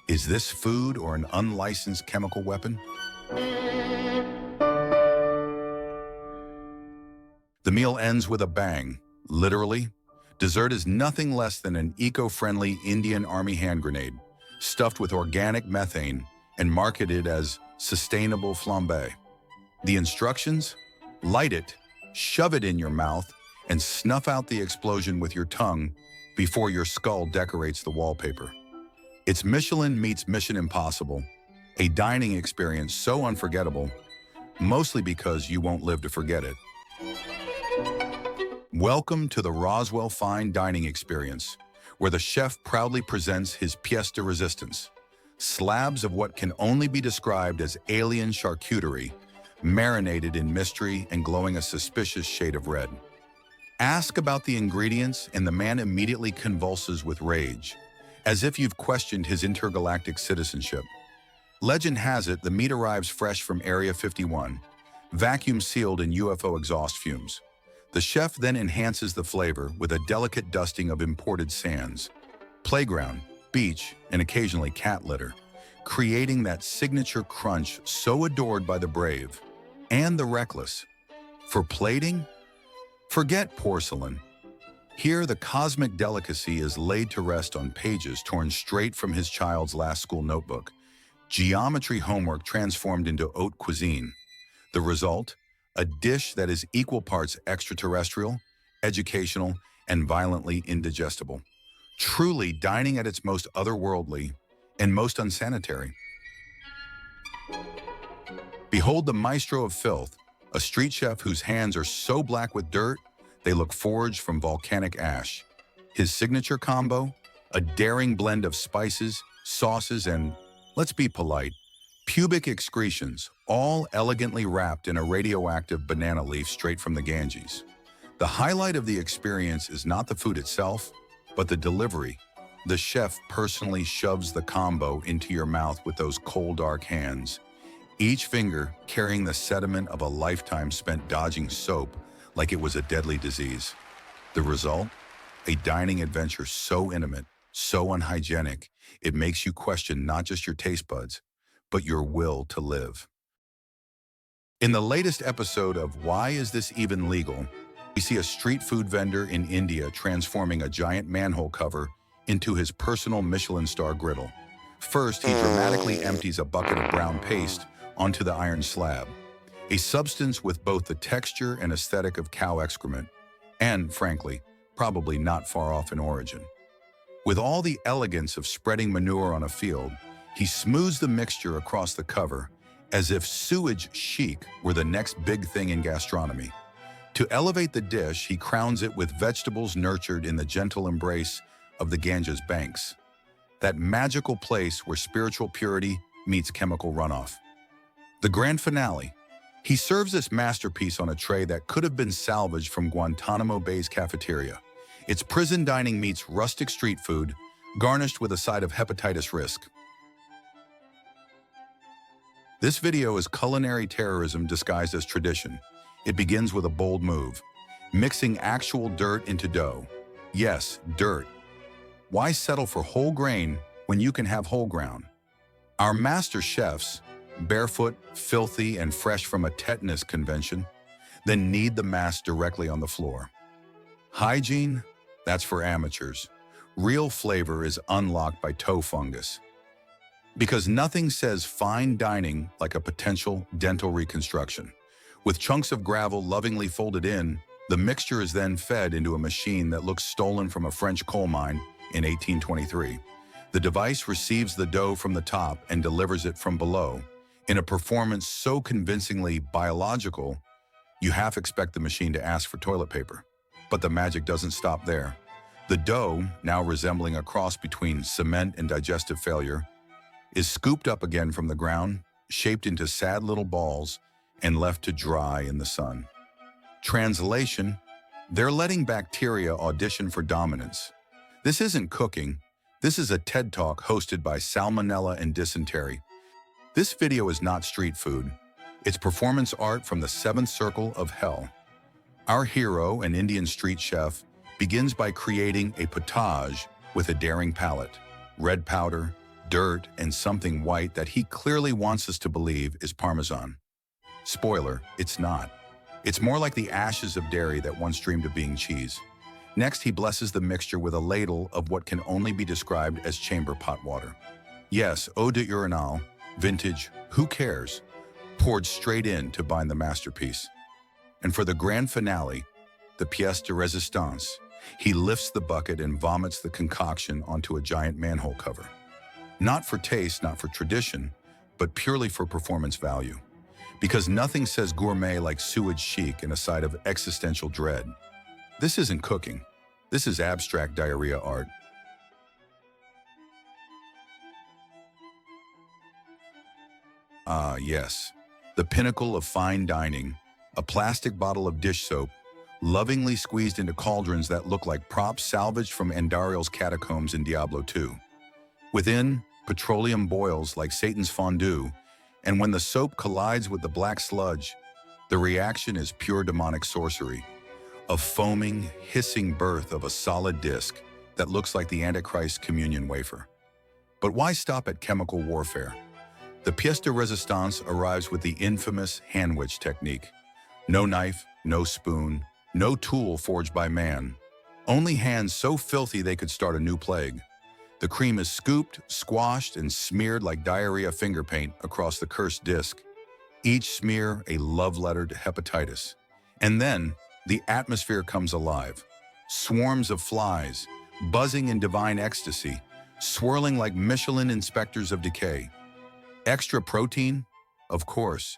is this food or an unlicensed chemical weapon? The meal ends with a bang, literally. Dessert is nothing less than an eco-friendly Indian Army hand grenade, stuffed with organic methane and marketed as sustainable flambe. The instructions? Light it, shove it in your mouth, and snuff out the explosion with your tongue before your skull decorates the wallpaper. It's Michelin meets Mission Impossible, a dining experience so unforgettable, mostly because you won't live to forget it. Welcome to the Roswell fine dining experience, where the chef proudly presents his pièce de résistance, slabs of what can only be described as alien charcuterie, marinated in mystery and glowing a suspicious shade of red. Ask about the ingredients and the man immediately convulses with rage, as if you've questioned his intergalactic citizenship. Legend has it the meat arrives fresh from Area 51, vacuum sealed in UFO exhaust fumes. The chef then enhances the flavor with a delicate dusting of imported sands, playground, beach, and occasionally cat litter, creating that signature crunch so adored by the brave and the reckless. For plating? Forget porcelain. Here, the cosmic delicacy is laid to rest on pages torn straight from his child's last school notebook, geometry homework transformed into haute cuisine. The result? A dish that is equal parts extraterrestrial, educational, and violently indigestible. Truly dining at its most otherworldly and most unsanitary. Behold the maestro of filth, a street chef whose hands are so black with dirt, they look forged from volcanic ash. His signature combo? A daring blend of spices, sauces, and, let's be polite, pubic excretions, all elegantly wrapped in a radioactive banana leaf straight from the Ganges. The highlight of the experience is not the food itself, but the delivery. The chef personally shoves the combo into your mouth with those cold, dark hands, each finger carrying the sediment of a lifetime spent dodging soap like it was a deadly disease. The result? A dining adventure so intimate, so unhygienic, it makes you question not just your taste buds, but your will to live. In the latest episode of Why Is This Even Legal?, we see a street food vendor in India transforming a giant manhole cover into his personal Michelin star griddle. First, he dramatically empties a bucket of brown paste onto the iron slab, a substance with both the texture and aesthetic of cow excrement, and, frankly, probably not far off in origin. With all the elegance of spreading manure on a field, he smooths the mixture across the cover as if sewage chic were the next big thing in gastronomy. To elevate the dish, he crowns it with vegetables nurtured in the gentle embrace of the Ganges banks, that magical place where spiritual purity meets chemical runoff. The grand finale. He serves this masterpiece on a tray that could have been salvaged from Guantanamo Bay's cafeteria. It's prison dining meets rustic street food, garnished with a side of hepatitis risk. This video is culinary terrorism disguised as tradition. It begins with a bold move, mixing actual dirt into dough. Yes, dirt. Why settle for whole grain when you can have whole ground? Our master chefs, barefoot, filthy, and fresh from a tetanus convention, then knead the mass directly on the floor. Hygiene? That's for amateurs. Real flavor is unlocked by toe fungus. Because nothing says fine dining like a potential dental reconstruction. With chunks of gravel lovingly folded in, the mixture is then fed into a machine that looks stolen from a French coal mine in 1823. The device receives the dough from the top and delivers it from below, in a performance so convincingly biological, you half expect the machine to ask for toilet paper. But the magic doesn't stop there. The dough, now resembling a cross between cement and digestive failure, is scooped up again from the ground, shaped into sad little balls, and left to dry in the sun. Translation: they're letting bacteria audition for dominance. This isn't cooking. This is a TED Talk hosted by salmonella and dysentery. This video is not street food. It's performance art from the seventh circle of hell. Our hero, an Indian street chef, begins by creating a potage with a daring palette, red powder, dirt, and something white that he clearly wants us to believe is Parmesan. Spoiler, it's not. It's more like the ashes of dairy that once dreamed of being cheese. Next, he blesses the mixture with a ladle of what can only be described as chamber pot water. Yes, eau de urinal, vintage, who cares, poured straight in to bind the masterpiece. And for the grand finale, the pièce de résistance, he lifts the bucket and vomits the concoction onto a giant manhole cover. Not for taste, not for tradition, but purely for performance value. Because nothing says gourmet like sewage chic and a side of existential dread. This isn't cooking. This is abstract diarrhea art. Ah, yes. The pinnacle of fine dining, a plastic bottle of dish soap, lovingly squeezed into cauldrons that look like props salvaged from Andariel's catacombs in Diablo 2. Within, petroleum boils like Satan's fondue, and when the soap collides with the black sludge, the reaction is pure demonic sorcery, a foaming, hissing birth of a solid disc that looks like the Antichrist communion wafer. But why stop at chemical warfare? The pièce de résistance arrives with the infamous hand-witch technique. No knife, no spoon, no tool forged by man. Only hands so filthy they could start a new plague. The cream is scooped, squashed, and smeared like diarrhea finger paint across the cursed disc. Each smear a love letter to hepatitis. And then, the atmosphere comes alive. Swarms of flies, buzzing in divine ecstasy, swirling like Michelin inspectors of decay. Extra protein? Of course,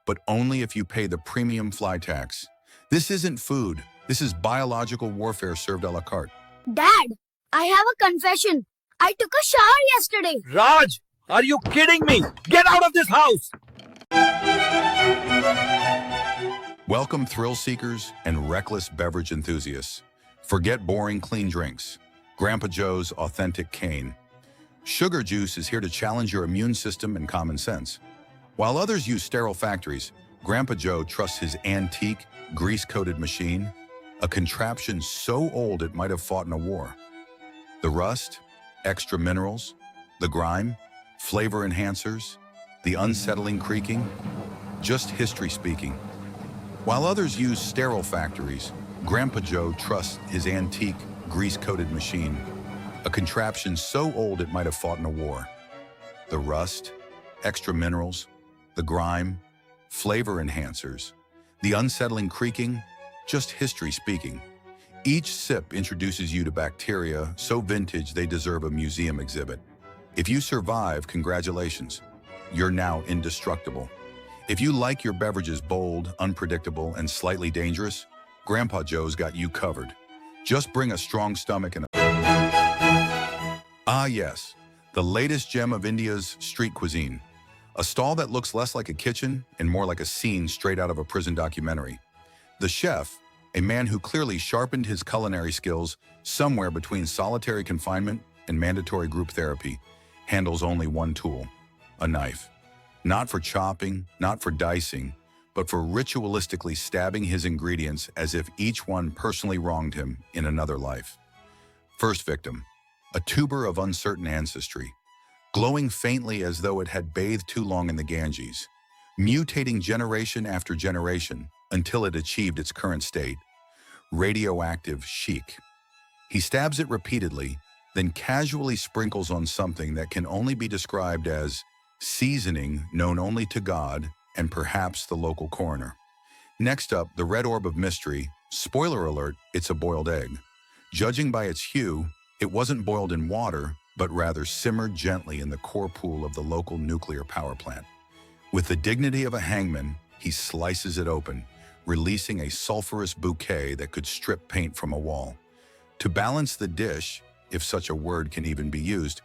but only if you pay the premium fly tax. This isn't food. This is biological warfare served a la carte. Dad, I have a confession. I took a shower yesterday. Raj, are you kidding me? Get out of this house! Welcome, thrill seekers and reckless beverage enthusiasts. Forget boring clean drinks. Grandpa Joe's authentic cane. Sugar juice is here to challenge your immune system and common sense. While others use sterile factories, Grandpa Joe trusts his antique, grease-coated machine, a contraption so old it might have fought in a war. The rust, extra minerals, the grime, flavor enhancers, the unsettling creaking, just history speaking. While others use sterile factories, Grandpa Joe trusts his antique, grease-coated machine, a contraption so old it might have fought in a war. The rust, extra minerals, the grime, flavor enhancers, the unsettling creaking, just history speaking. Each sip introduces you to bacteria so vintage they deserve a museum exhibit. If you survive, congratulations. You're now indestructible. If you like your beverages bold, unpredictable, and slightly dangerous, Grandpa Joe's got you covered. Just bring a strong stomach and a Ah yes, the latest gem of India's street cuisine. A stall that looks less like a kitchen and more like a scene straight out of a prison documentary. The chef, a man who clearly sharpened his culinary skills somewhere between solitary confinement and mandatory group therapy, handles only one tool, a knife. Not for chopping, not for dicing, but for ritualistically stabbing his ingredients as if each one personally wronged him in another life. First victim, a tuber of uncertain ancestry, glowing faintly as though it had bathed too long in the Ganges, mutating generation after generation until it achieved its current state, radioactive chic. He stabs it repeatedly, then casually sprinkles on something that can only be described as seasoning known only to God and perhaps the local coroner. Next up, the red orb of mystery. Spoiler alert, it's a boiled egg. Judging by its hue, it wasn't boiled in water, but rather simmered gently in the core pool of the local nuclear power plant. With the dignity of a hangman, he slices it open, releasing a sulfurous bouquet that could strip paint from a wall. To balance the dish, if such a word can even be used,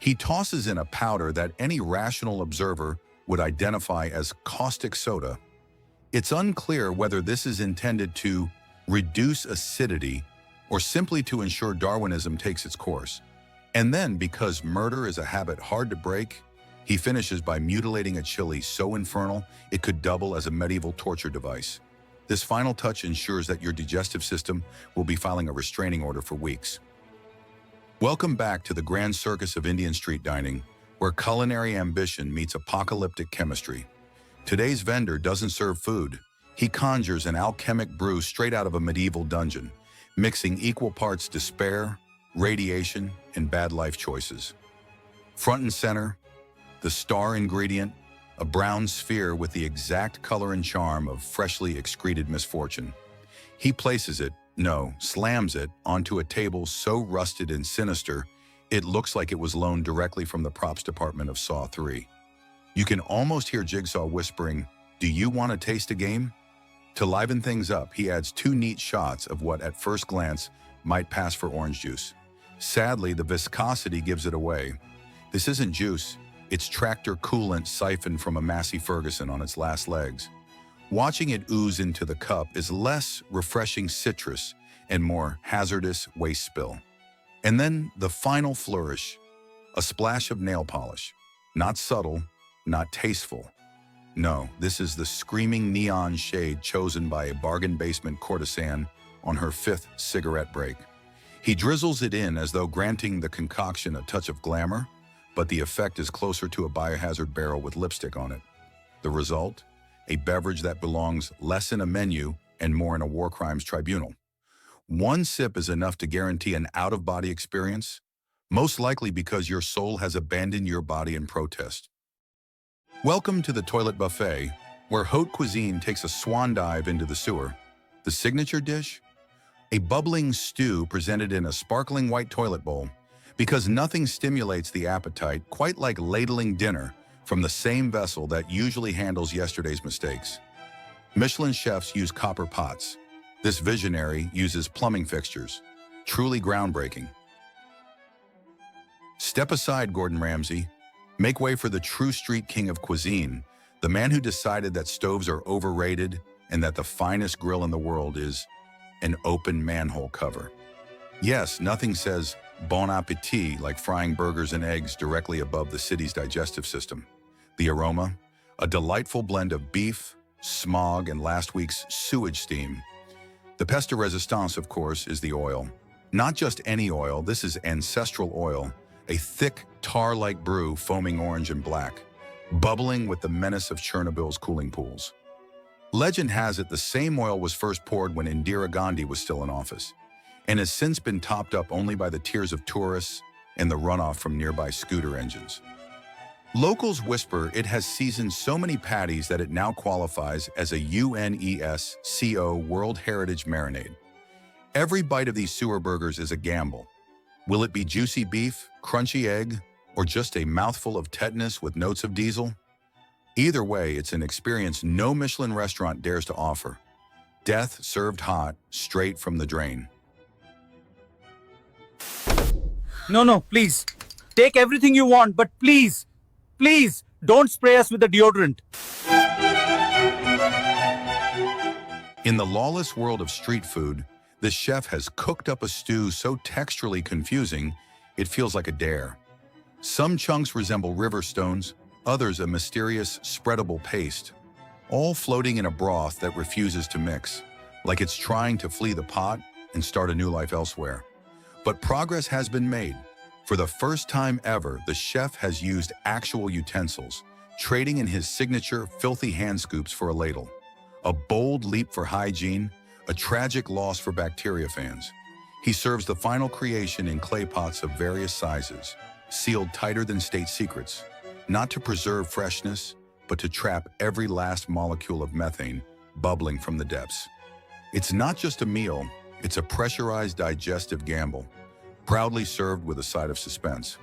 he tosses in a powder that any rational observer would identify as caustic soda. It's unclear whether this is intended to reduce acidity or simply to ensure Darwinism takes its course. And then, because murder is a habit hard to break, he finishes by mutilating a chili so infernal it could double as a medieval torture device. This final touch ensures that your digestive system will be filing a restraining order for weeks. Welcome back to the grand circus of Indian street dining, where culinary ambition meets apocalyptic chemistry. Today's vendor doesn't serve food. He conjures an alchemic brew straight out of a medieval dungeon, mixing equal parts despair, radiation, and bad life choices. Front and center, the star ingredient, a brown sphere with the exact color and charm of freshly excreted misfortune. He places it, slams it, onto a table so rusted and sinister, it looks like it was loaned directly from the props department of Saw 3. You can almost hear Jigsaw whispering, "Do you want to taste a game?" To liven things up, he adds 2 neat shots of what at first glance might pass for orange juice. Sadly, the viscosity gives it away. This isn't juice, it's tractor coolant siphoned from a Massey Ferguson on its last legs. Watching it ooze into the cup is less refreshing citrus and more hazardous waste spill. And then the final flourish, a splash of nail polish. Not subtle, not tasteful. No, this is the screaming neon shade chosen by a bargain basement courtesan on her 5th cigarette break. He drizzles it in as though granting the concoction a touch of glamour, but the effect is closer to a biohazard barrel with lipstick on it. The result? A beverage that belongs less in a menu and more in a war crimes tribunal. One sip is enough to guarantee an out-of-body experience, most likely because your soul has abandoned your body in protest. Welcome to the toilet buffet, where haute cuisine takes a swan dive into the sewer. The signature dish? A bubbling stew presented in a sparkling white toilet bowl, because nothing stimulates the appetite quite like ladling dinner from the same vessel that usually handles yesterday's mistakes. Michelin chefs use copper pots. This visionary uses plumbing fixtures. Truly groundbreaking. Step aside, Gordon Ramsay. Make way for the true street king of cuisine, the man who decided that stoves are overrated and that the finest grill in the world is an open manhole cover. Yes, nothing says bon appetit like frying burgers and eggs directly above the city's digestive system. The aroma, a delightful blend of beef, smog, and last week's sewage steam. The pièce de résistance, of course, is the oil. Not just any oil, this is ancestral oil, a thick, tar-like brew foaming orange and black, bubbling with the menace of Chernobyl's cooling pools. Legend has it the same oil was first poured when Indira Gandhi was still in office, and has since been topped up only by the tears of tourists and the runoff from nearby scooter engines. Locals whisper it has seasoned so many patties that it now qualifies as a UNESCO World Heritage marinade. Every bite of these sewer burgers is a gamble. Will it be juicy beef, crunchy egg, or just a mouthful of tetanus with notes of diesel? Either way, it's an experience no Michelin restaurant dares to offer. Death served hot, straight from the drain. No, please. Take everything you want, but please, don't spray us with the deodorant. In the lawless world of street food, the chef has cooked up a stew so texturally confusing, it feels like a dare. Some chunks resemble river stones, others a mysterious, spreadable paste, all floating in a broth that refuses to mix, like it's trying to flee the pot and start a new life elsewhere. But progress has been made. For the first time ever, the chef has used actual utensils, trading in his signature filthy hand scoops for a ladle. A bold leap for hygiene, a tragic loss for bacteria fans. He serves the final creation in clay pots of various sizes, sealed tighter than state secrets, not to preserve freshness, but to trap every last molecule of methane bubbling from the depths. It's not just a meal, it's a pressurized digestive gamble, proudly served with a side of suspense.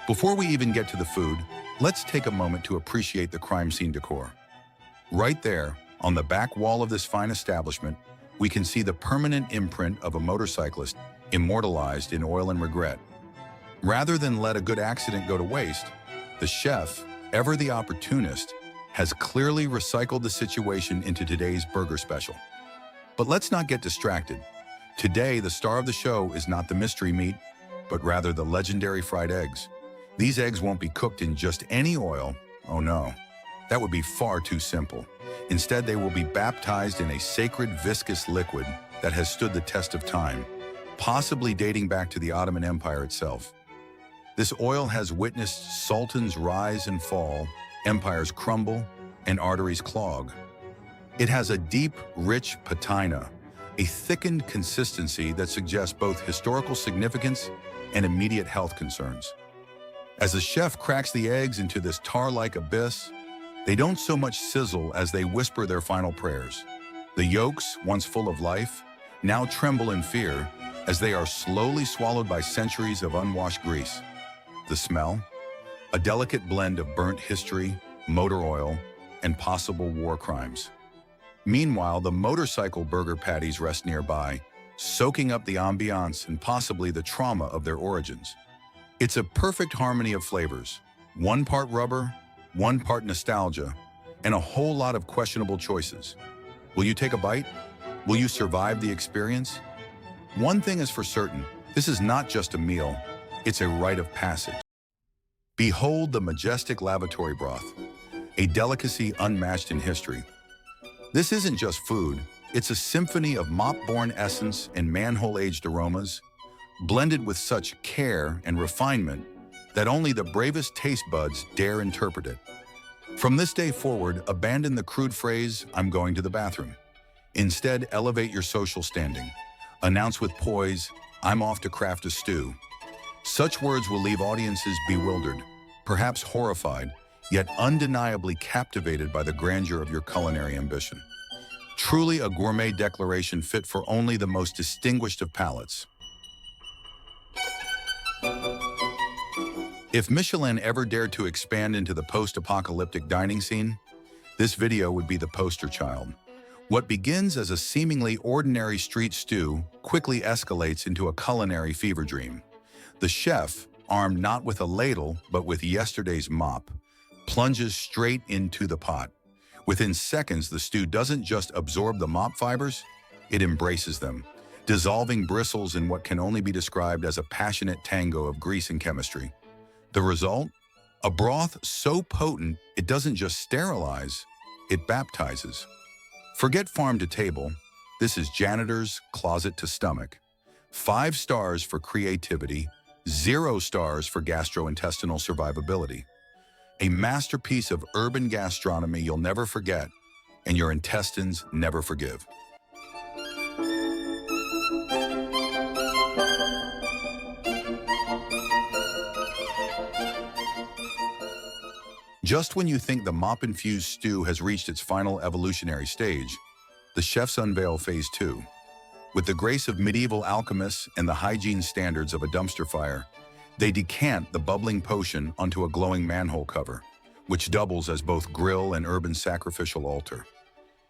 Before we even get to the food, let's take a moment to appreciate the crime scene decor. Right there, on the back wall of this fine establishment, we can see the permanent imprint of a motorcyclist immortalized in oil and regret. Rather than let a good accident go to waste, the chef, ever the opportunist, has clearly recycled the situation into today's burger special. But let's not get distracted. Today, the star of the show is not the mystery meat, but rather the legendary fried eggs. These eggs won't be cooked in just any oil. Oh no, that would be far too simple. Instead, they will be baptized in a sacred viscous liquid that has stood the test of time, possibly dating back to the Ottoman Empire itself. This oil has witnessed sultans rise and fall, empires crumble, and arteries clog. It has a deep, rich patina, a thickened consistency that suggests both historical significance and immediate health concerns. As the chef cracks the eggs into this tar-like abyss, they don't so much sizzle as they whisper their final prayers. The yolks, once full of life, now tremble in fear as they are slowly swallowed by centuries of unwashed grease. The smell? A delicate blend of burnt history, motor oil, and possible war crimes. Meanwhile, the motorcycle burger patties rest nearby, soaking up the ambiance and possibly the trauma of their origins. It's a perfect harmony of flavors. One part rubber, one part nostalgia, and a whole lot of questionable choices. Will you take a bite? Will you survive the experience? One thing is for certain, this is not just a meal, it's a rite of passage. Behold the majestic lavatory broth, a delicacy unmatched in history. This isn't just food, it's a symphony of mop-born essence and manhole-aged aromas, blended with such care and refinement that only the bravest taste buds dare interpret it. From this day forward, abandon the crude phrase, "I'm going to the bathroom." Instead, elevate your social standing. Announce with poise, "I'm off to craft a stew." Such words will leave audiences bewildered, perhaps horrified, yet undeniably captivated by the grandeur of your culinary ambition. Truly a gourmet declaration fit for only the most distinguished of palates. If Michelin ever dared to expand into the post-apocalyptic dining scene, this video would be the poster child. What begins as a seemingly ordinary street stew quickly escalates into a culinary fever dream. The chef, armed not with a ladle but with yesterday's mop, plunges straight into the pot. Within seconds, the stew doesn't just absorb the mop fibers, it embraces them, dissolving bristles in what can only be described as a passionate tango of grease and chemistry. The result? A broth so potent it doesn't just sterilize, it baptizes. Forget farm to table, this is janitor's closet to stomach. 5 stars for creativity, 0 stars for gastrointestinal survivability. A masterpiece of urban gastronomy you'll never forget, and your intestines never forgive. Just when you think the mop-infused stew has reached its final evolutionary stage, the chefs unveil phase 2. With the grace of medieval alchemists and the hygiene standards of a dumpster fire, they decant the bubbling potion onto a glowing manhole cover, which doubles as both grill and urban sacrificial altar.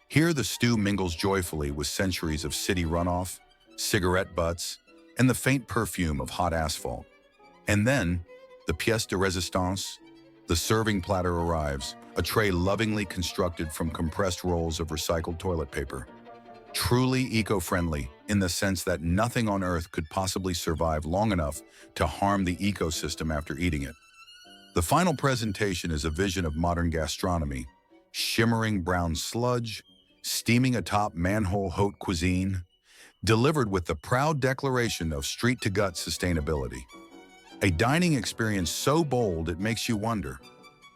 Here the stew mingles joyfully with centuries of city runoff, cigarette butts, and the faint perfume of hot asphalt. And then, the pièce de résistance, the serving platter arrives, a tray lovingly constructed from compressed rolls of recycled toilet paper. Truly eco-friendly in the sense that nothing on Earth could possibly survive long enough to harm the ecosystem after eating it. The final presentation is a vision of modern gastronomy, shimmering brown sludge, steaming atop manhole haute cuisine, delivered with the proud declaration of street-to-gut sustainability. A dining experience so bold it makes you wonder,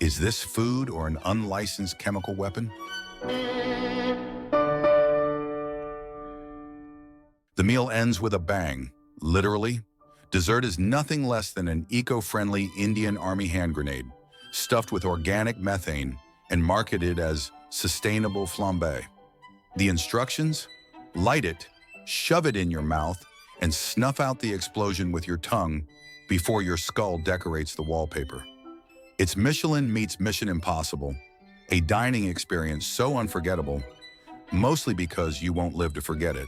is this food or an unlicensed chemical weapon? The meal ends with a bang, literally. Dessert is nothing less than an eco-friendly Indian Army hand grenade, stuffed with organic methane and marketed as sustainable flambe. The instructions? Light it, shove it in your mouth, and snuff out the explosion with your tongue before your skull decorates the wallpaper. It's Michelin meets Mission Impossible, a dining experience so unforgettable, mostly because you won't live to forget it.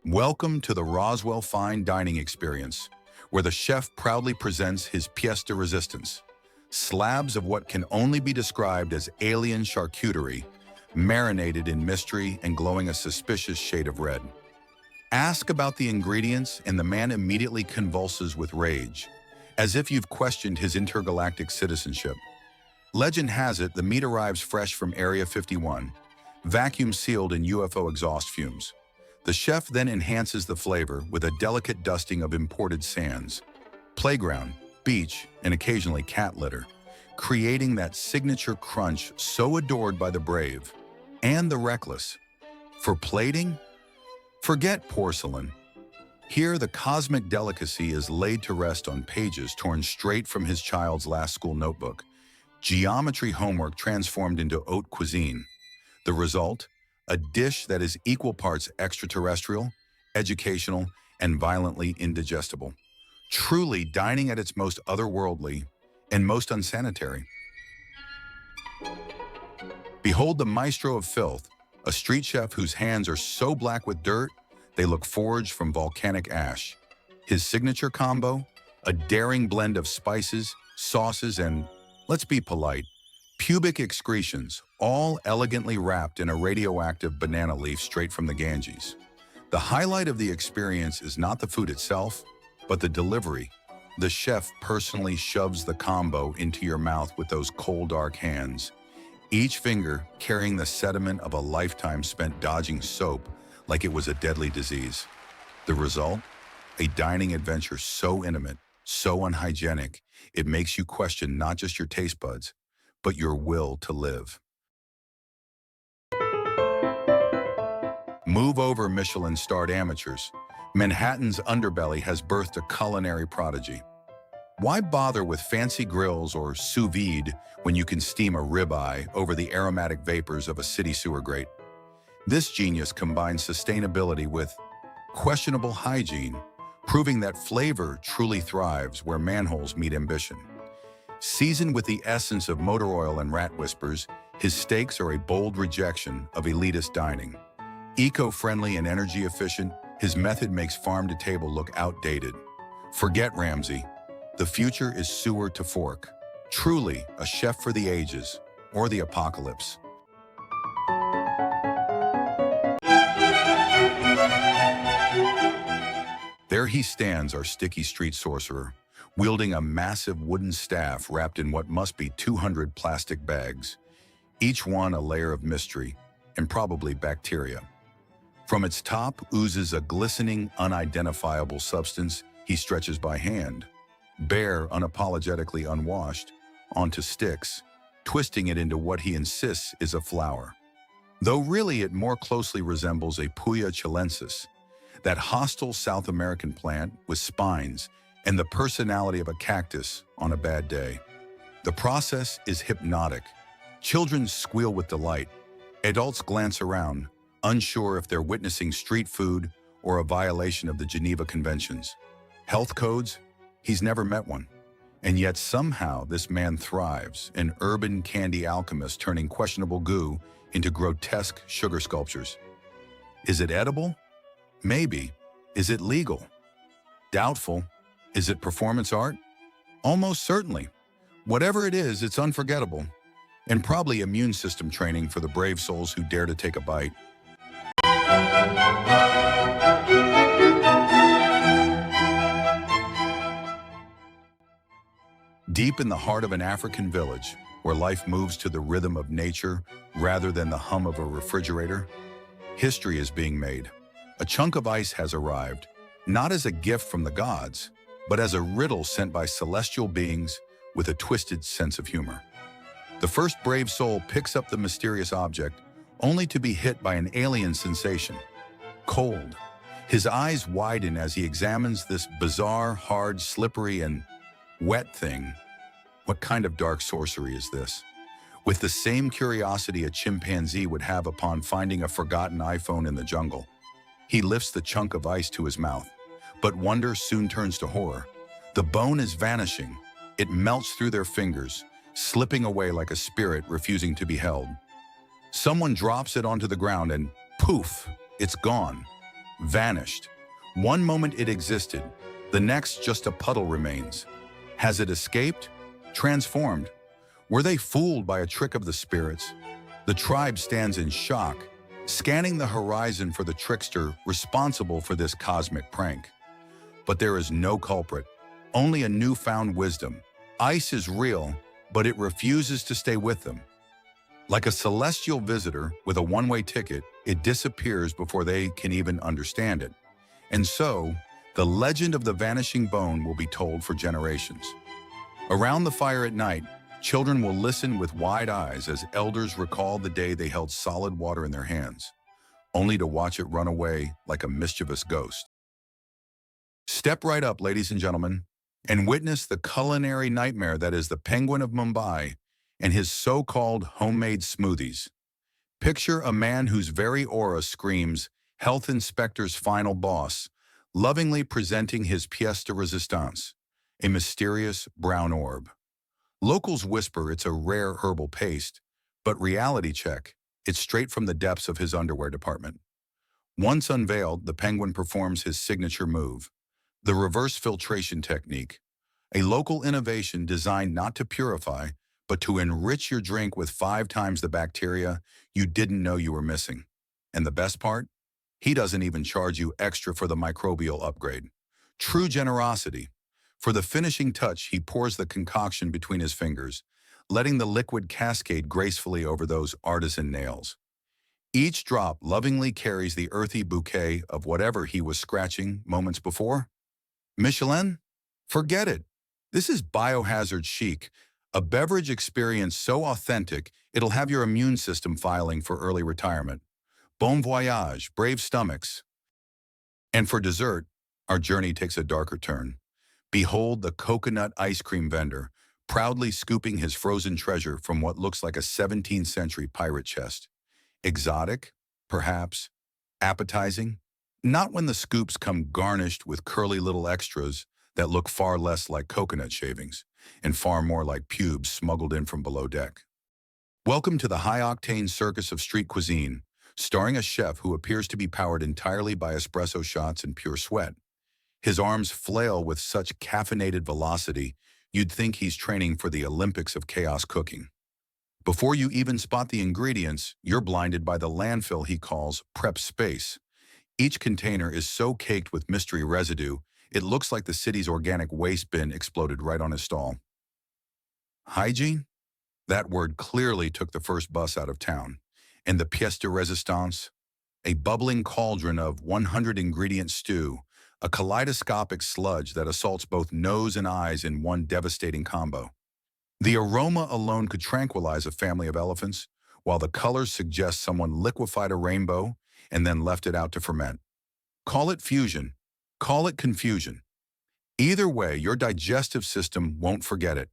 Welcome to the Roswell Fine Dining Experience, where the chef proudly presents his pièce de résistance, slabs of what can only be described as alien charcuterie, marinated in mystery and glowing a suspicious shade of red. Ask about the ingredients and the man immediately convulses with rage, as if you've questioned his intergalactic citizenship. Legend has it the meat arrives fresh from Area 51, vacuum-sealed in UFO exhaust fumes. The chef then enhances the flavor with a delicate dusting of imported sands, playground, beach, and occasionally cat litter, creating that signature crunch so adored by the brave and the reckless. For plating? Forget porcelain. Here, the cosmic delicacy is laid to rest on pages torn straight from his child's last school notebook, geometry homework transformed into haute cuisine. The result? A dish that is equal parts extraterrestrial, educational, and violently indigestible. Truly dining at its most otherworldly and most unsanitary. Behold the maestro of filth, a street chef whose hands are so black with dirt, they look forged from volcanic ash. His signature combo? A daring blend of spices, sauces, and, let's be polite, pubic excretions, all elegantly wrapped in a radioactive banana leaf straight from the Ganges. The highlight of the experience is not the food itself, but the delivery. The chef personally shoves the combo into your mouth with those cold, dark hands, each finger carrying the sediment of a lifetime spent dodging soap like it was a deadly disease. The result? A dining adventure so intimate, so unhygienic, it makes you question not just your taste buds, but your will to live. Move over, Michelin-starred amateurs. Manhattan's underbelly has birthed a culinary prodigy. Why bother with fancy grills or sous vide when you can steam a ribeye over the aromatic vapors of a city sewer grate? This genius combines sustainability with questionable hygiene, proving that flavor truly thrives where manholes meet ambition. Seasoned with the essence of motor oil and rat whispers, his steaks are a bold rejection of elitist dining. Eco-friendly and energy efficient, his method makes farm-to-table look outdated. Forget Ramsay. The future is sewer to fork. Truly a chef for the ages, or the apocalypse. There he stands, our sticky street sorcerer, wielding a massive wooden staff wrapped in what must be 200 plastic bags, each one a layer of mystery and probably bacteria. From its top oozes a glistening, unidentifiable substance he stretches by hand, bare, unapologetically unwashed, onto sticks, twisting it into what he insists is a flower. Though really it more closely resembles a Puya chilensis, that hostile South American plant with spines and the personality of a cactus on a bad day. The process is hypnotic. Children squeal with delight. Adults glance around, unsure if they're witnessing street food or a violation of the Geneva Conventions. Health codes? He's never met one. And yet somehow this man thrives, an urban candy alchemist turning questionable goo into grotesque sugar sculptures. Is it edible? Maybe. Is it legal? Doubtful. Is it performance art? Almost certainly. Whatever it is, it's unforgettable. And probably immune system training for the brave souls who dare to take a bite. Deep in the heart of an African village, where life moves to the rhythm of nature rather than the hum of a refrigerator, history is being made. A chunk of ice has arrived, not as a gift from the gods, but as a riddle sent by celestial beings with a twisted sense of humor. The first brave soul picks up the mysterious object, only to be hit by an alien sensation: cold. His eyes widen as he examines this bizarre, hard, slippery, and wet thing. What kind of dark sorcery is this? With the same curiosity a chimpanzee would have upon finding a forgotten iPhone in the jungle, he lifts the chunk of ice to his mouth. But wonder soon turns to horror. The bone is vanishing. It melts through their fingers, slipping away like a spirit refusing to be held. Someone drops it onto the ground and poof, it's gone. Vanished. One moment it existed, the next just a puddle remains. Has it escaped? Transformed? Were they fooled by a trick of the spirits? The tribe stands in shock, scanning the horizon for the trickster responsible for this cosmic prank. But there is no culprit, only a newfound wisdom. Ice is real, but it refuses to stay with them. Like a celestial visitor with a one-way ticket, it disappears before they can even understand it. And so, the legend of the vanishing bone will be told for generations. Around the fire at night, children will listen with wide eyes as elders recall the day they held solid water in their hands, only to watch it run away like a mischievous ghost. Step right up, ladies and gentlemen, and witness the culinary nightmare that is the Penguin of Mumbai and his so-called homemade smoothies. Picture a man whose very aura screams health inspector's final boss, lovingly presenting his pièce de résistance, a mysterious brown orb. Locals whisper it's a rare herbal paste, but reality check, it's straight from the depths of his underwear department. Once unveiled, the Penguin performs his signature move, the reverse filtration technique, a local innovation designed not to purify, but to enrich your drink with 5 times the bacteria you didn't know you were missing. And the best part? He doesn't even charge you extra for the microbial upgrade. True generosity. For the finishing touch, he pours the concoction between his fingers, letting the liquid cascade gracefully over those artisan nails. Each drop lovingly carries the earthy bouquet of whatever he was scratching moments before. Michelin? Forget it. This is biohazard chic, a beverage experience so authentic it'll have your immune system filing for early retirement. Bon voyage, brave stomachs. And for dessert, our journey takes a darker turn. Behold the coconut ice cream vendor, proudly scooping his frozen treasure from what looks like a 17th century pirate chest. Exotic? Perhaps. Appetizing? Not when the scoops come garnished with curly little extras that look far less like coconut shavings and far more like pubes smuggled in from below deck. Welcome to the high-octane circus of street cuisine, starring a chef who appears to be powered entirely by espresso shots and pure sweat. His arms flail with such caffeinated velocity, you'd think he's training for the Olympics of chaos cooking. Before you even spot the ingredients, you're blinded by the landfill he calls prep space. Each container is so caked with mystery residue, it looks like the city's organic waste bin exploded right on his stall. Hygiene? That word clearly took the first bus out of town. And the pièce de résistance? A bubbling cauldron of 100-ingredient stew, a kaleidoscopic sludge that assaults both nose and eyes in one devastating combo. The aroma alone could tranquilize a family of elephants, while the colors suggest someone liquefied a rainbow and then left it out to ferment. Call it fusion. Call it confusion. Either way, your digestive system won't forget it.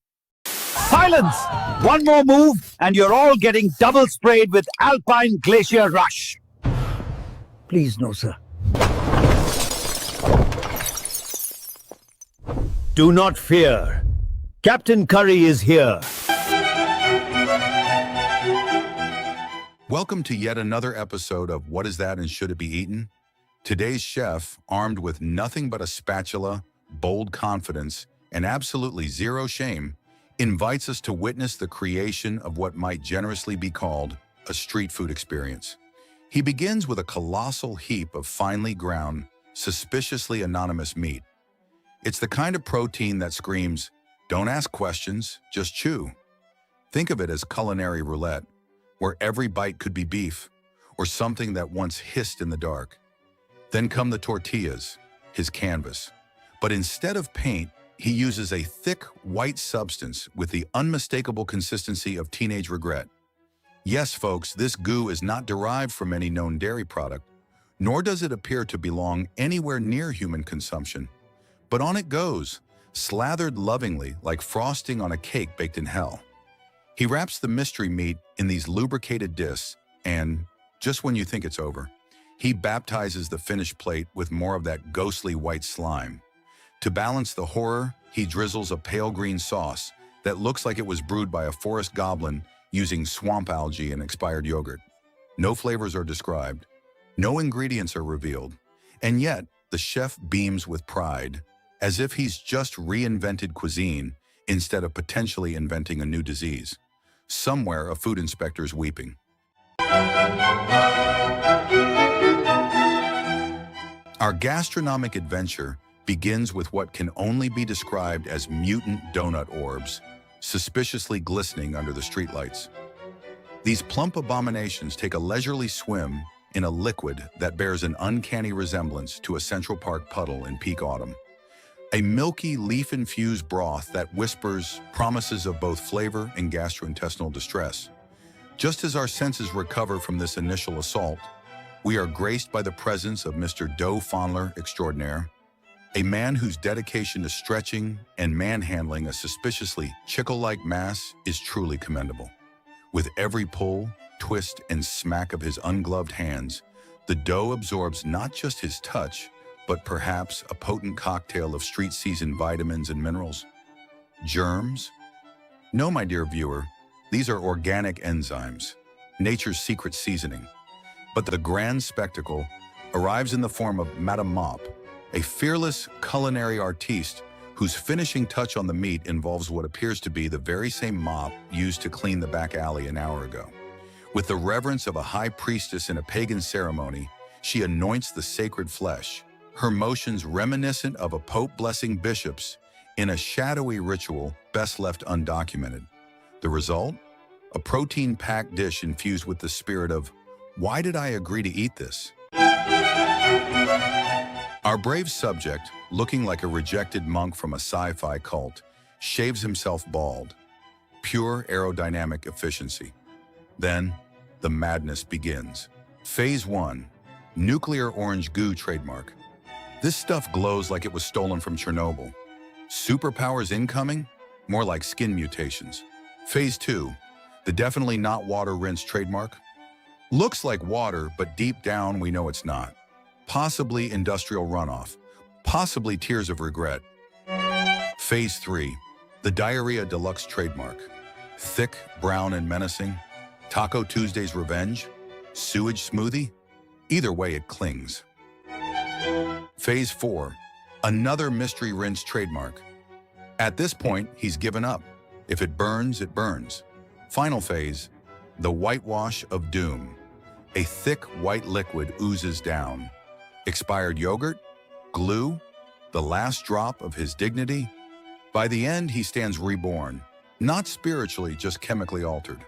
Silence! One more move, and you're all getting double sprayed with Alpine Glacier Rush. Please, no, sir. Do not fear. Captain Curry is here. Welcome to yet another episode of What Is That and Should It Be Eaten? Today's chef, armed with nothing but a spatula, bold confidence, and absolutely zero shame, invites us to witness the creation of what might generously be called a street food experience. He begins with a colossal heap of finely ground, suspiciously anonymous meat. It's the kind of protein that screams, "Don't ask questions, just chew." Think of it as culinary roulette, where every bite could be beef, or something that once hissed in the dark. Then come the tortillas, his canvas. But instead of paint, he uses a thick, white substance with the unmistakable consistency of teenage regret. Yes, folks, this goo is not derived from any known dairy product, nor does it appear to belong anywhere near human consumption. But on it goes, slathered lovingly like frosting on a cake baked in hell. He wraps the mystery meat in these lubricated discs, and just when you think it's over, he baptizes the finished plate with more of that ghostly white slime. To balance the horror, he drizzles a pale green sauce that looks like it was brewed by a forest goblin using swamp algae and expired yogurt. No flavors are described, no ingredients are revealed, and yet the chef beams with pride, as if he's just reinvented cuisine instead of potentially inventing a new disease. Somewhere, a food inspector's weeping. Our gastronomic adventure begins with what can only be described as mutant donut orbs, suspiciously glistening under the streetlights. These plump abominations take a leisurely swim in a liquid that bears an uncanny resemblance to a Central Park puddle in peak autumn. A milky, leaf-infused broth that whispers promises of both flavor and gastrointestinal distress. Just as our senses recover from this initial assault, we are graced by the presence of Mr. Dough Fondler Extraordinaire, a man whose dedication to stretching and manhandling a suspiciously chicle-like mass is truly commendable. With every pull, twist, and smack of his ungloved hands, the dough absorbs not just his touch, but perhaps a potent cocktail of street-seasoned vitamins and minerals. Germs? No, my dear viewer, these are organic enzymes, nature's secret seasoning. But the grand spectacle arrives in the form of Madame Mop, a fearless culinary artiste whose finishing touch on the meat involves what appears to be the very same mop used to clean the back alley an hour ago. With the reverence of a high priestess in a pagan ceremony, she anoints the sacred flesh, her motions reminiscent of a pope blessing bishops in a shadowy ritual best left undocumented. The result? A protein-packed dish infused with the spirit of, "Why did I agree to eat this?" Our brave subject, looking like a rejected monk from a sci-fi cult, shaves himself bald. Pure aerodynamic efficiency. Then, the madness begins. Phase 1. Nuclear orange goo trademark. This stuff glows like it was stolen from Chernobyl. Superpowers incoming? More like skin mutations. Phase 2. The definitely not water rinse trademark. Looks like water, but deep down we know it's not. Possibly industrial runoff. Possibly tears of regret. Phase 3. The diarrhea deluxe trademark. Thick, brown, and menacing. Taco Tuesday's revenge? Sewage smoothie? Either way, it clings. Phase 4. Another mystery rinse trademark. At this point, he's given up. If it burns, it burns. Final phase. The whitewash of doom. A thick white liquid oozes down. Expired yogurt? Glue? The last drop of his dignity? By the end, he stands reborn. Not spiritually, just chemically altered.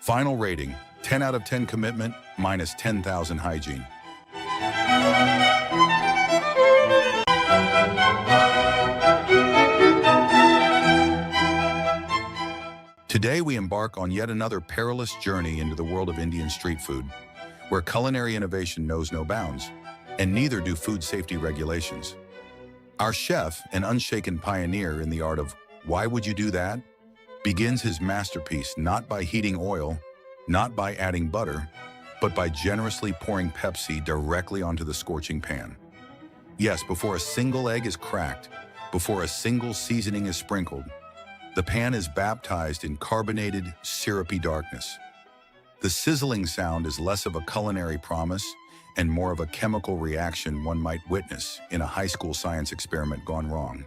Final rating, 10 out of 10 commitment, minus 10,000 hygiene. Today we embark on yet another perilous journey into the world of Indian street food, where culinary innovation knows no bounds, and neither do food safety regulations. Our chef, an unshaken pioneer in the art of "why would you do that?" begins his masterpiece not by heating oil, not by adding butter, but by generously pouring Pepsi directly onto the scorching pan. Yes, before a single egg is cracked, before a single seasoning is sprinkled, the pan is baptized in carbonated, syrupy darkness. The sizzling sound is less of a culinary promise and more of a chemical reaction one might witness in a high school science experiment gone wrong.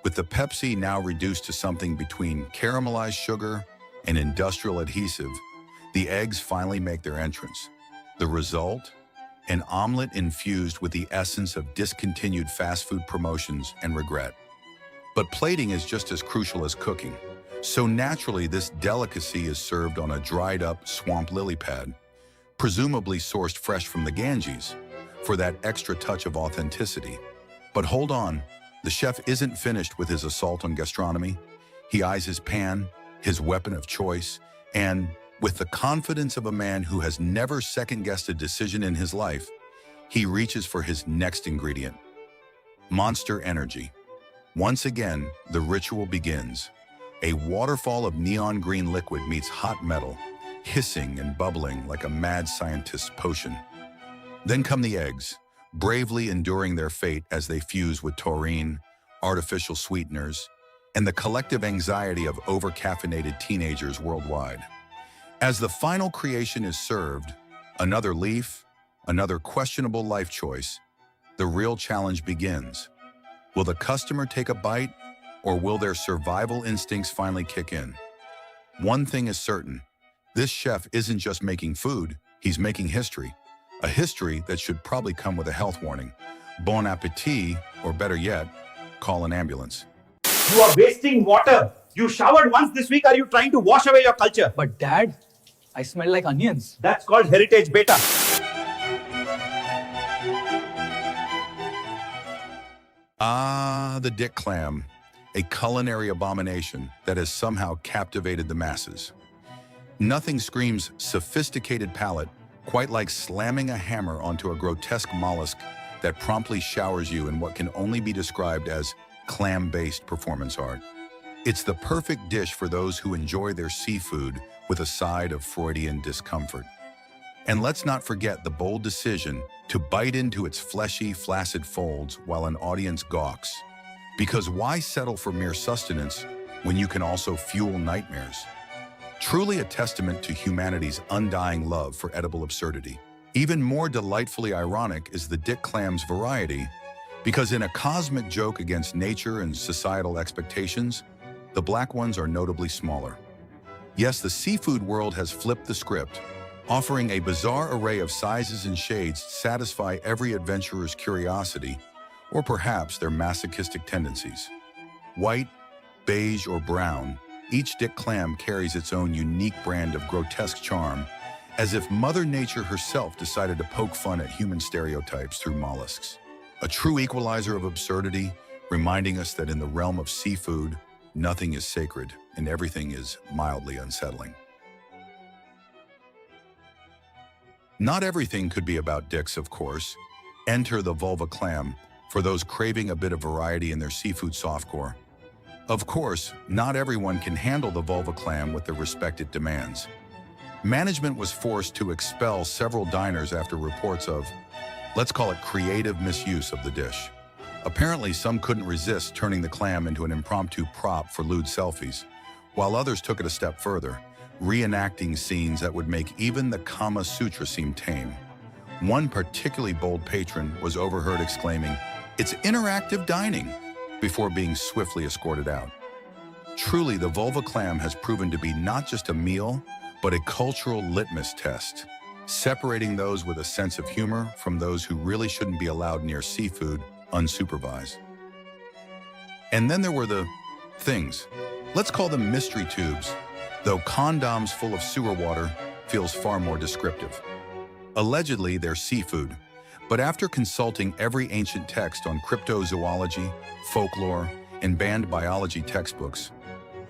With the Pepsi now reduced to something between caramelized sugar and industrial adhesive, the eggs finally make their entrance. The result? An omelet infused with the essence of discontinued fast food promotions and regret. But plating is just as crucial as cooking. So naturally, this delicacy is served on a dried-up swamp lily pad, presumably sourced fresh from the Ganges, for that extra touch of authenticity. But hold on, the chef isn't finished with his assault on gastronomy. He eyes his pan, his weapon of choice, and, with the confidence of a man who has never second-guessed a decision in his life, he reaches for his next ingredient. Monster energy. Once again, the ritual begins. A waterfall of neon green liquid meets hot metal, hissing and bubbling like a mad scientist's potion. Then come the eggs, bravely enduring their fate as they fuse with taurine, artificial sweeteners, and the collective anxiety of over-caffeinated teenagers worldwide. As the final creation is served, another leaf, another questionable life choice, the real challenge begins. Will the customer take a bite, or will their survival instincts finally kick in? One thing is certain, this chef isn't just making food, he's making history. A history that should probably come with a health warning. Bon appetit, or better yet, call an ambulance. You are wasting water. You showered once this week. Are you trying to wash away your culture? But Dad, I smell like onions. That's called heritage beta. Ah, the dick clam, a culinary abomination that has somehow captivated the masses. Nothing screams sophisticated palate quite like slamming a hammer onto a grotesque mollusk that promptly showers you in what can only be described as clam-based performance art. It's the perfect dish for those who enjoy their seafood with a side of Freudian discomfort. And let's not forget the bold decision to bite into its fleshy, flaccid folds while an audience gawks. Because why settle for mere sustenance when you can also fuel nightmares? Truly a testament to humanity's undying love for edible absurdity. Even more delightfully ironic is the dick clam's variety, because in a cosmic joke against nature and societal expectations, the black ones are notably smaller. Yes, the seafood world has flipped the script, offering a bizarre array of sizes and shades to satisfy every adventurer's curiosity, or perhaps their masochistic tendencies. White, beige, or brown, each dick clam carries its own unique brand of grotesque charm, as if Mother Nature herself decided to poke fun at human stereotypes through mollusks. A true equalizer of absurdity, reminding us that in the realm of seafood, nothing is sacred and everything is mildly unsettling. Not everything could be about dicks, of course. Enter the vulva clam, for those craving a bit of variety in their seafood softcore. Of course, not everyone can handle the vulva clam with the respect it demands. Management was forced to expel several diners after reports of, let's call it creative misuse of the dish. Apparently, some couldn't resist turning the clam into an impromptu prop for lewd selfies, while others took it a step further, reenacting scenes that would make even the Kama Sutra seem tame. One particularly bold patron was overheard exclaiming, "It's interactive dining," before being swiftly escorted out. Truly, the vulva clam has proven to be not just a meal, but a cultural litmus test, separating those with a sense of humor from those who really shouldn't be allowed near seafood unsupervised. And then there were the things. Let's call them mystery tubes, though condoms full of sewer water feels far more descriptive. Allegedly, they're seafood, but after consulting every ancient text on cryptozoology, folklore, and banned biology textbooks,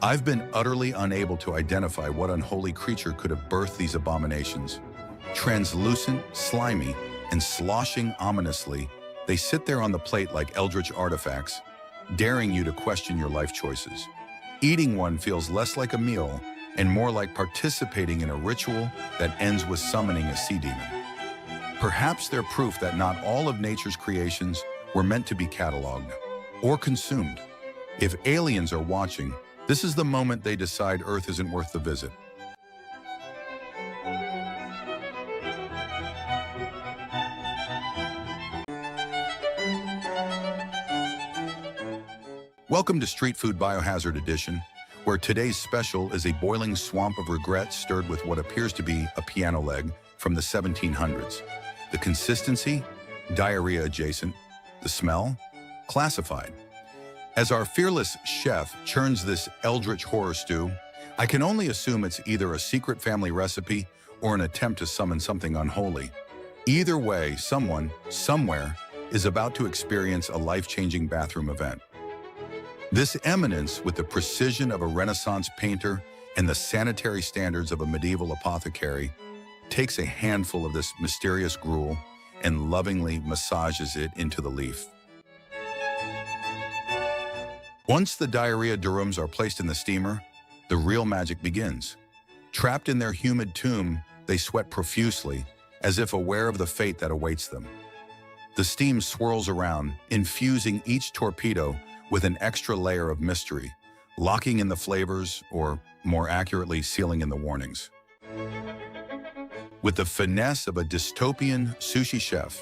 I've been utterly unable to identify what unholy creature could have birthed these abominations. Translucent, slimy, and sloshing ominously, they sit there on the plate like eldritch artifacts, daring you to question your life choices. Eating one feels less like a meal and more like participating in a ritual that ends with summoning a sea demon. Perhaps they're proof that not all of nature's creations were meant to be cataloged or consumed. If aliens are watching, this is the moment they decide Earth isn't worth the visit. Welcome to Street Food Biohazard Edition, where today's special is a boiling swamp of regret stirred with what appears to be a piano leg from the 1700s. The consistency? Diarrhea adjacent. The smell? Classified. As our fearless chef churns this eldritch horror stew, I can only assume it's either a secret family recipe or an attempt to summon something unholy. Either way, someone, somewhere, is about to experience a life-changing bathroom event. This eminence, with the precision of a Renaissance painter and the sanitary standards of a medieval apothecary, takes a handful of this mysterious gruel and lovingly massages it into the leaf. Once the diarrhea durums are placed in the steamer, the real magic begins. Trapped in their humid tomb, they sweat profusely, as if aware of the fate that awaits them. The steam swirls around, infusing each torpedo with an extra layer of mystery, locking in the flavors, or more accurately, sealing in the warnings. With the finesse of a dystopian sushi chef,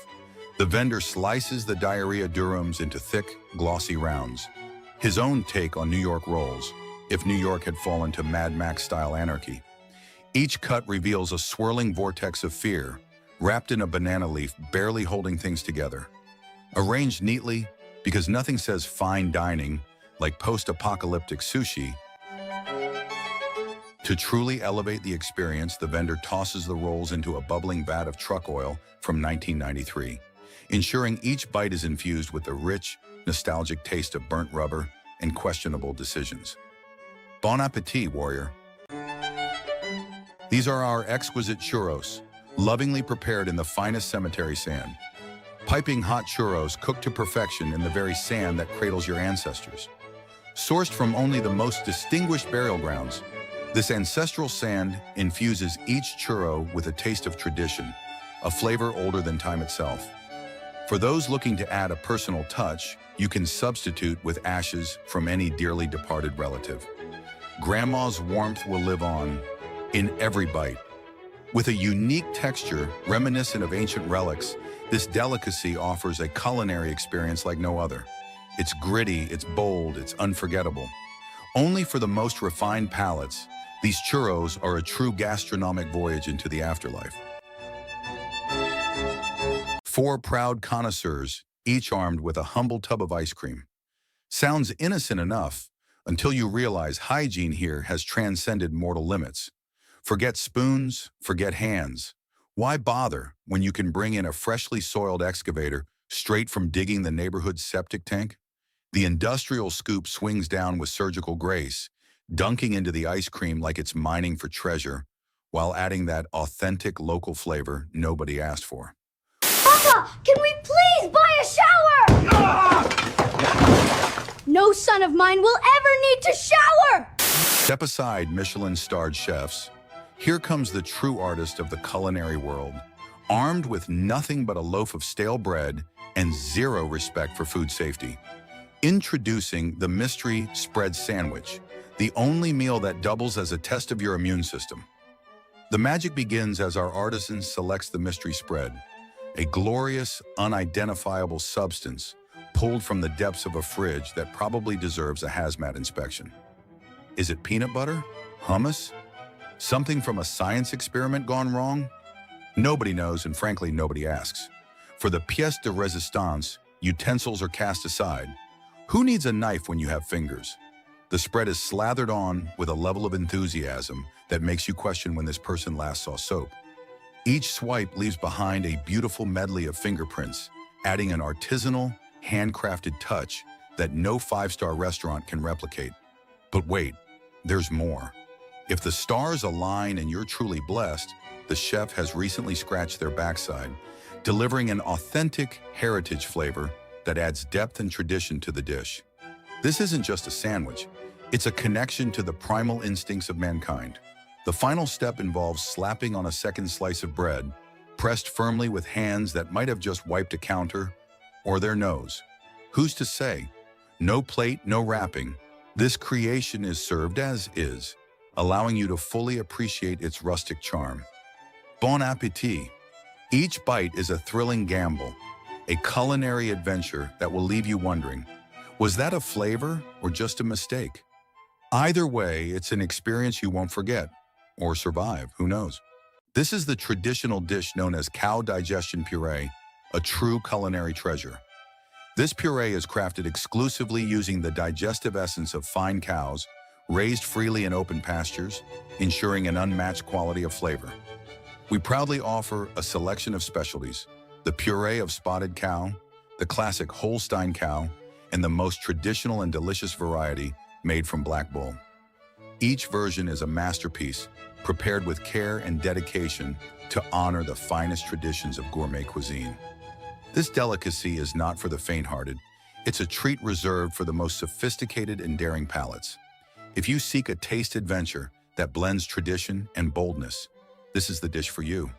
the vendor slices the diarrhea durums into thick, glossy rounds, his own take on New York rolls, if New York had fallen to Mad Max-style anarchy. Each cut reveals a swirling vortex of fear, wrapped in a banana leaf barely holding things together. Arranged neatly, because nothing says fine dining like post-apocalyptic sushi. To truly elevate the experience, the vendor tosses the rolls into a bubbling vat of truck oil from 1993, ensuring each bite is infused with the rich, nostalgic taste of burnt rubber and questionable decisions. Bon appetit, warrior. These are our exquisite churros, lovingly prepared in the finest cemetery sand. Piping hot churros cooked to perfection in the very sand that cradles your ancestors. Sourced from only the most distinguished burial grounds, this ancestral sand infuses each churro with a taste of tradition, a flavor older than time itself. For those looking to add a personal touch, you can substitute with ashes from any dearly departed relative. Grandma's warmth will live on in every bite. With a unique texture reminiscent of ancient relics, this delicacy offers a culinary experience like no other. It's gritty, it's bold, it's unforgettable. Only for the most refined palates, these churros are a true gastronomic voyage into the afterlife. 4 proud connoisseurs, each armed with a humble tub of ice cream. Sounds innocent enough until you realize hygiene here has transcended mortal limits. Forget spoons, forget hands. Why bother when you can bring in a freshly soiled excavator straight from digging the neighborhood's septic tank? The industrial scoop swings down with surgical grace, dunking into the ice cream like it's mining for treasure, while adding that authentic local flavor nobody asked for. Papa, can we please buy a shower? No son of mine will ever need to shower! Step aside, Michelin-starred chefs. Here comes the true artist of the culinary world, armed with nothing but a loaf of stale bread and zero respect for food safety. Introducing the mystery spread sandwich, the only meal that doubles as a test of your immune system. The magic begins as our artisan selects the mystery spread, a glorious, unidentifiable substance pulled from the depths of a fridge that probably deserves a hazmat inspection. Is it peanut butter? Hummus? Something from a science experiment gone wrong? Nobody knows, and frankly, nobody asks. For the pièce de résistance, utensils are cast aside. Who needs a knife when you have fingers? The spread is slathered on with a level of enthusiasm that makes you question when this person last saw soap. Each swipe leaves behind a beautiful medley of fingerprints, adding an artisanal, handcrafted touch that no 5-star restaurant can replicate. But wait, there's more. If the stars align and you're truly blessed, the chef has recently scratched their backside, delivering an authentic heritage flavor that adds depth and tradition to the dish. This isn't just a sandwich, it's a connection to the primal instincts of mankind. The final step involves slapping on a second slice of bread, pressed firmly with hands that might have just wiped a counter or their nose. Who's to say? No plate, no wrapping. This creation is served as is, allowing you to fully appreciate its rustic charm. Bon appetit. Each bite is a thrilling gamble, a culinary adventure that will leave you wondering, Was that a flavor or just a mistake? Either way, it's an experience you won't forget or survive, who knows? This is the traditional dish known as cow digestion puree, a true culinary treasure. This puree is crafted exclusively using the digestive essence of fine cows, raised freely in open pastures, ensuring an unmatched quality of flavor. We proudly offer a selection of specialties: the puree of spotted cow, the classic Holstein cow, and the most traditional and delicious variety made from black bull. Each version is a masterpiece, prepared with care and dedication to honor the finest traditions of gourmet cuisine. This delicacy is not for the faint-hearted. It's a treat reserved for the most sophisticated and daring palates. If you seek a taste adventure that blends tradition and boldness, this is the dish for you.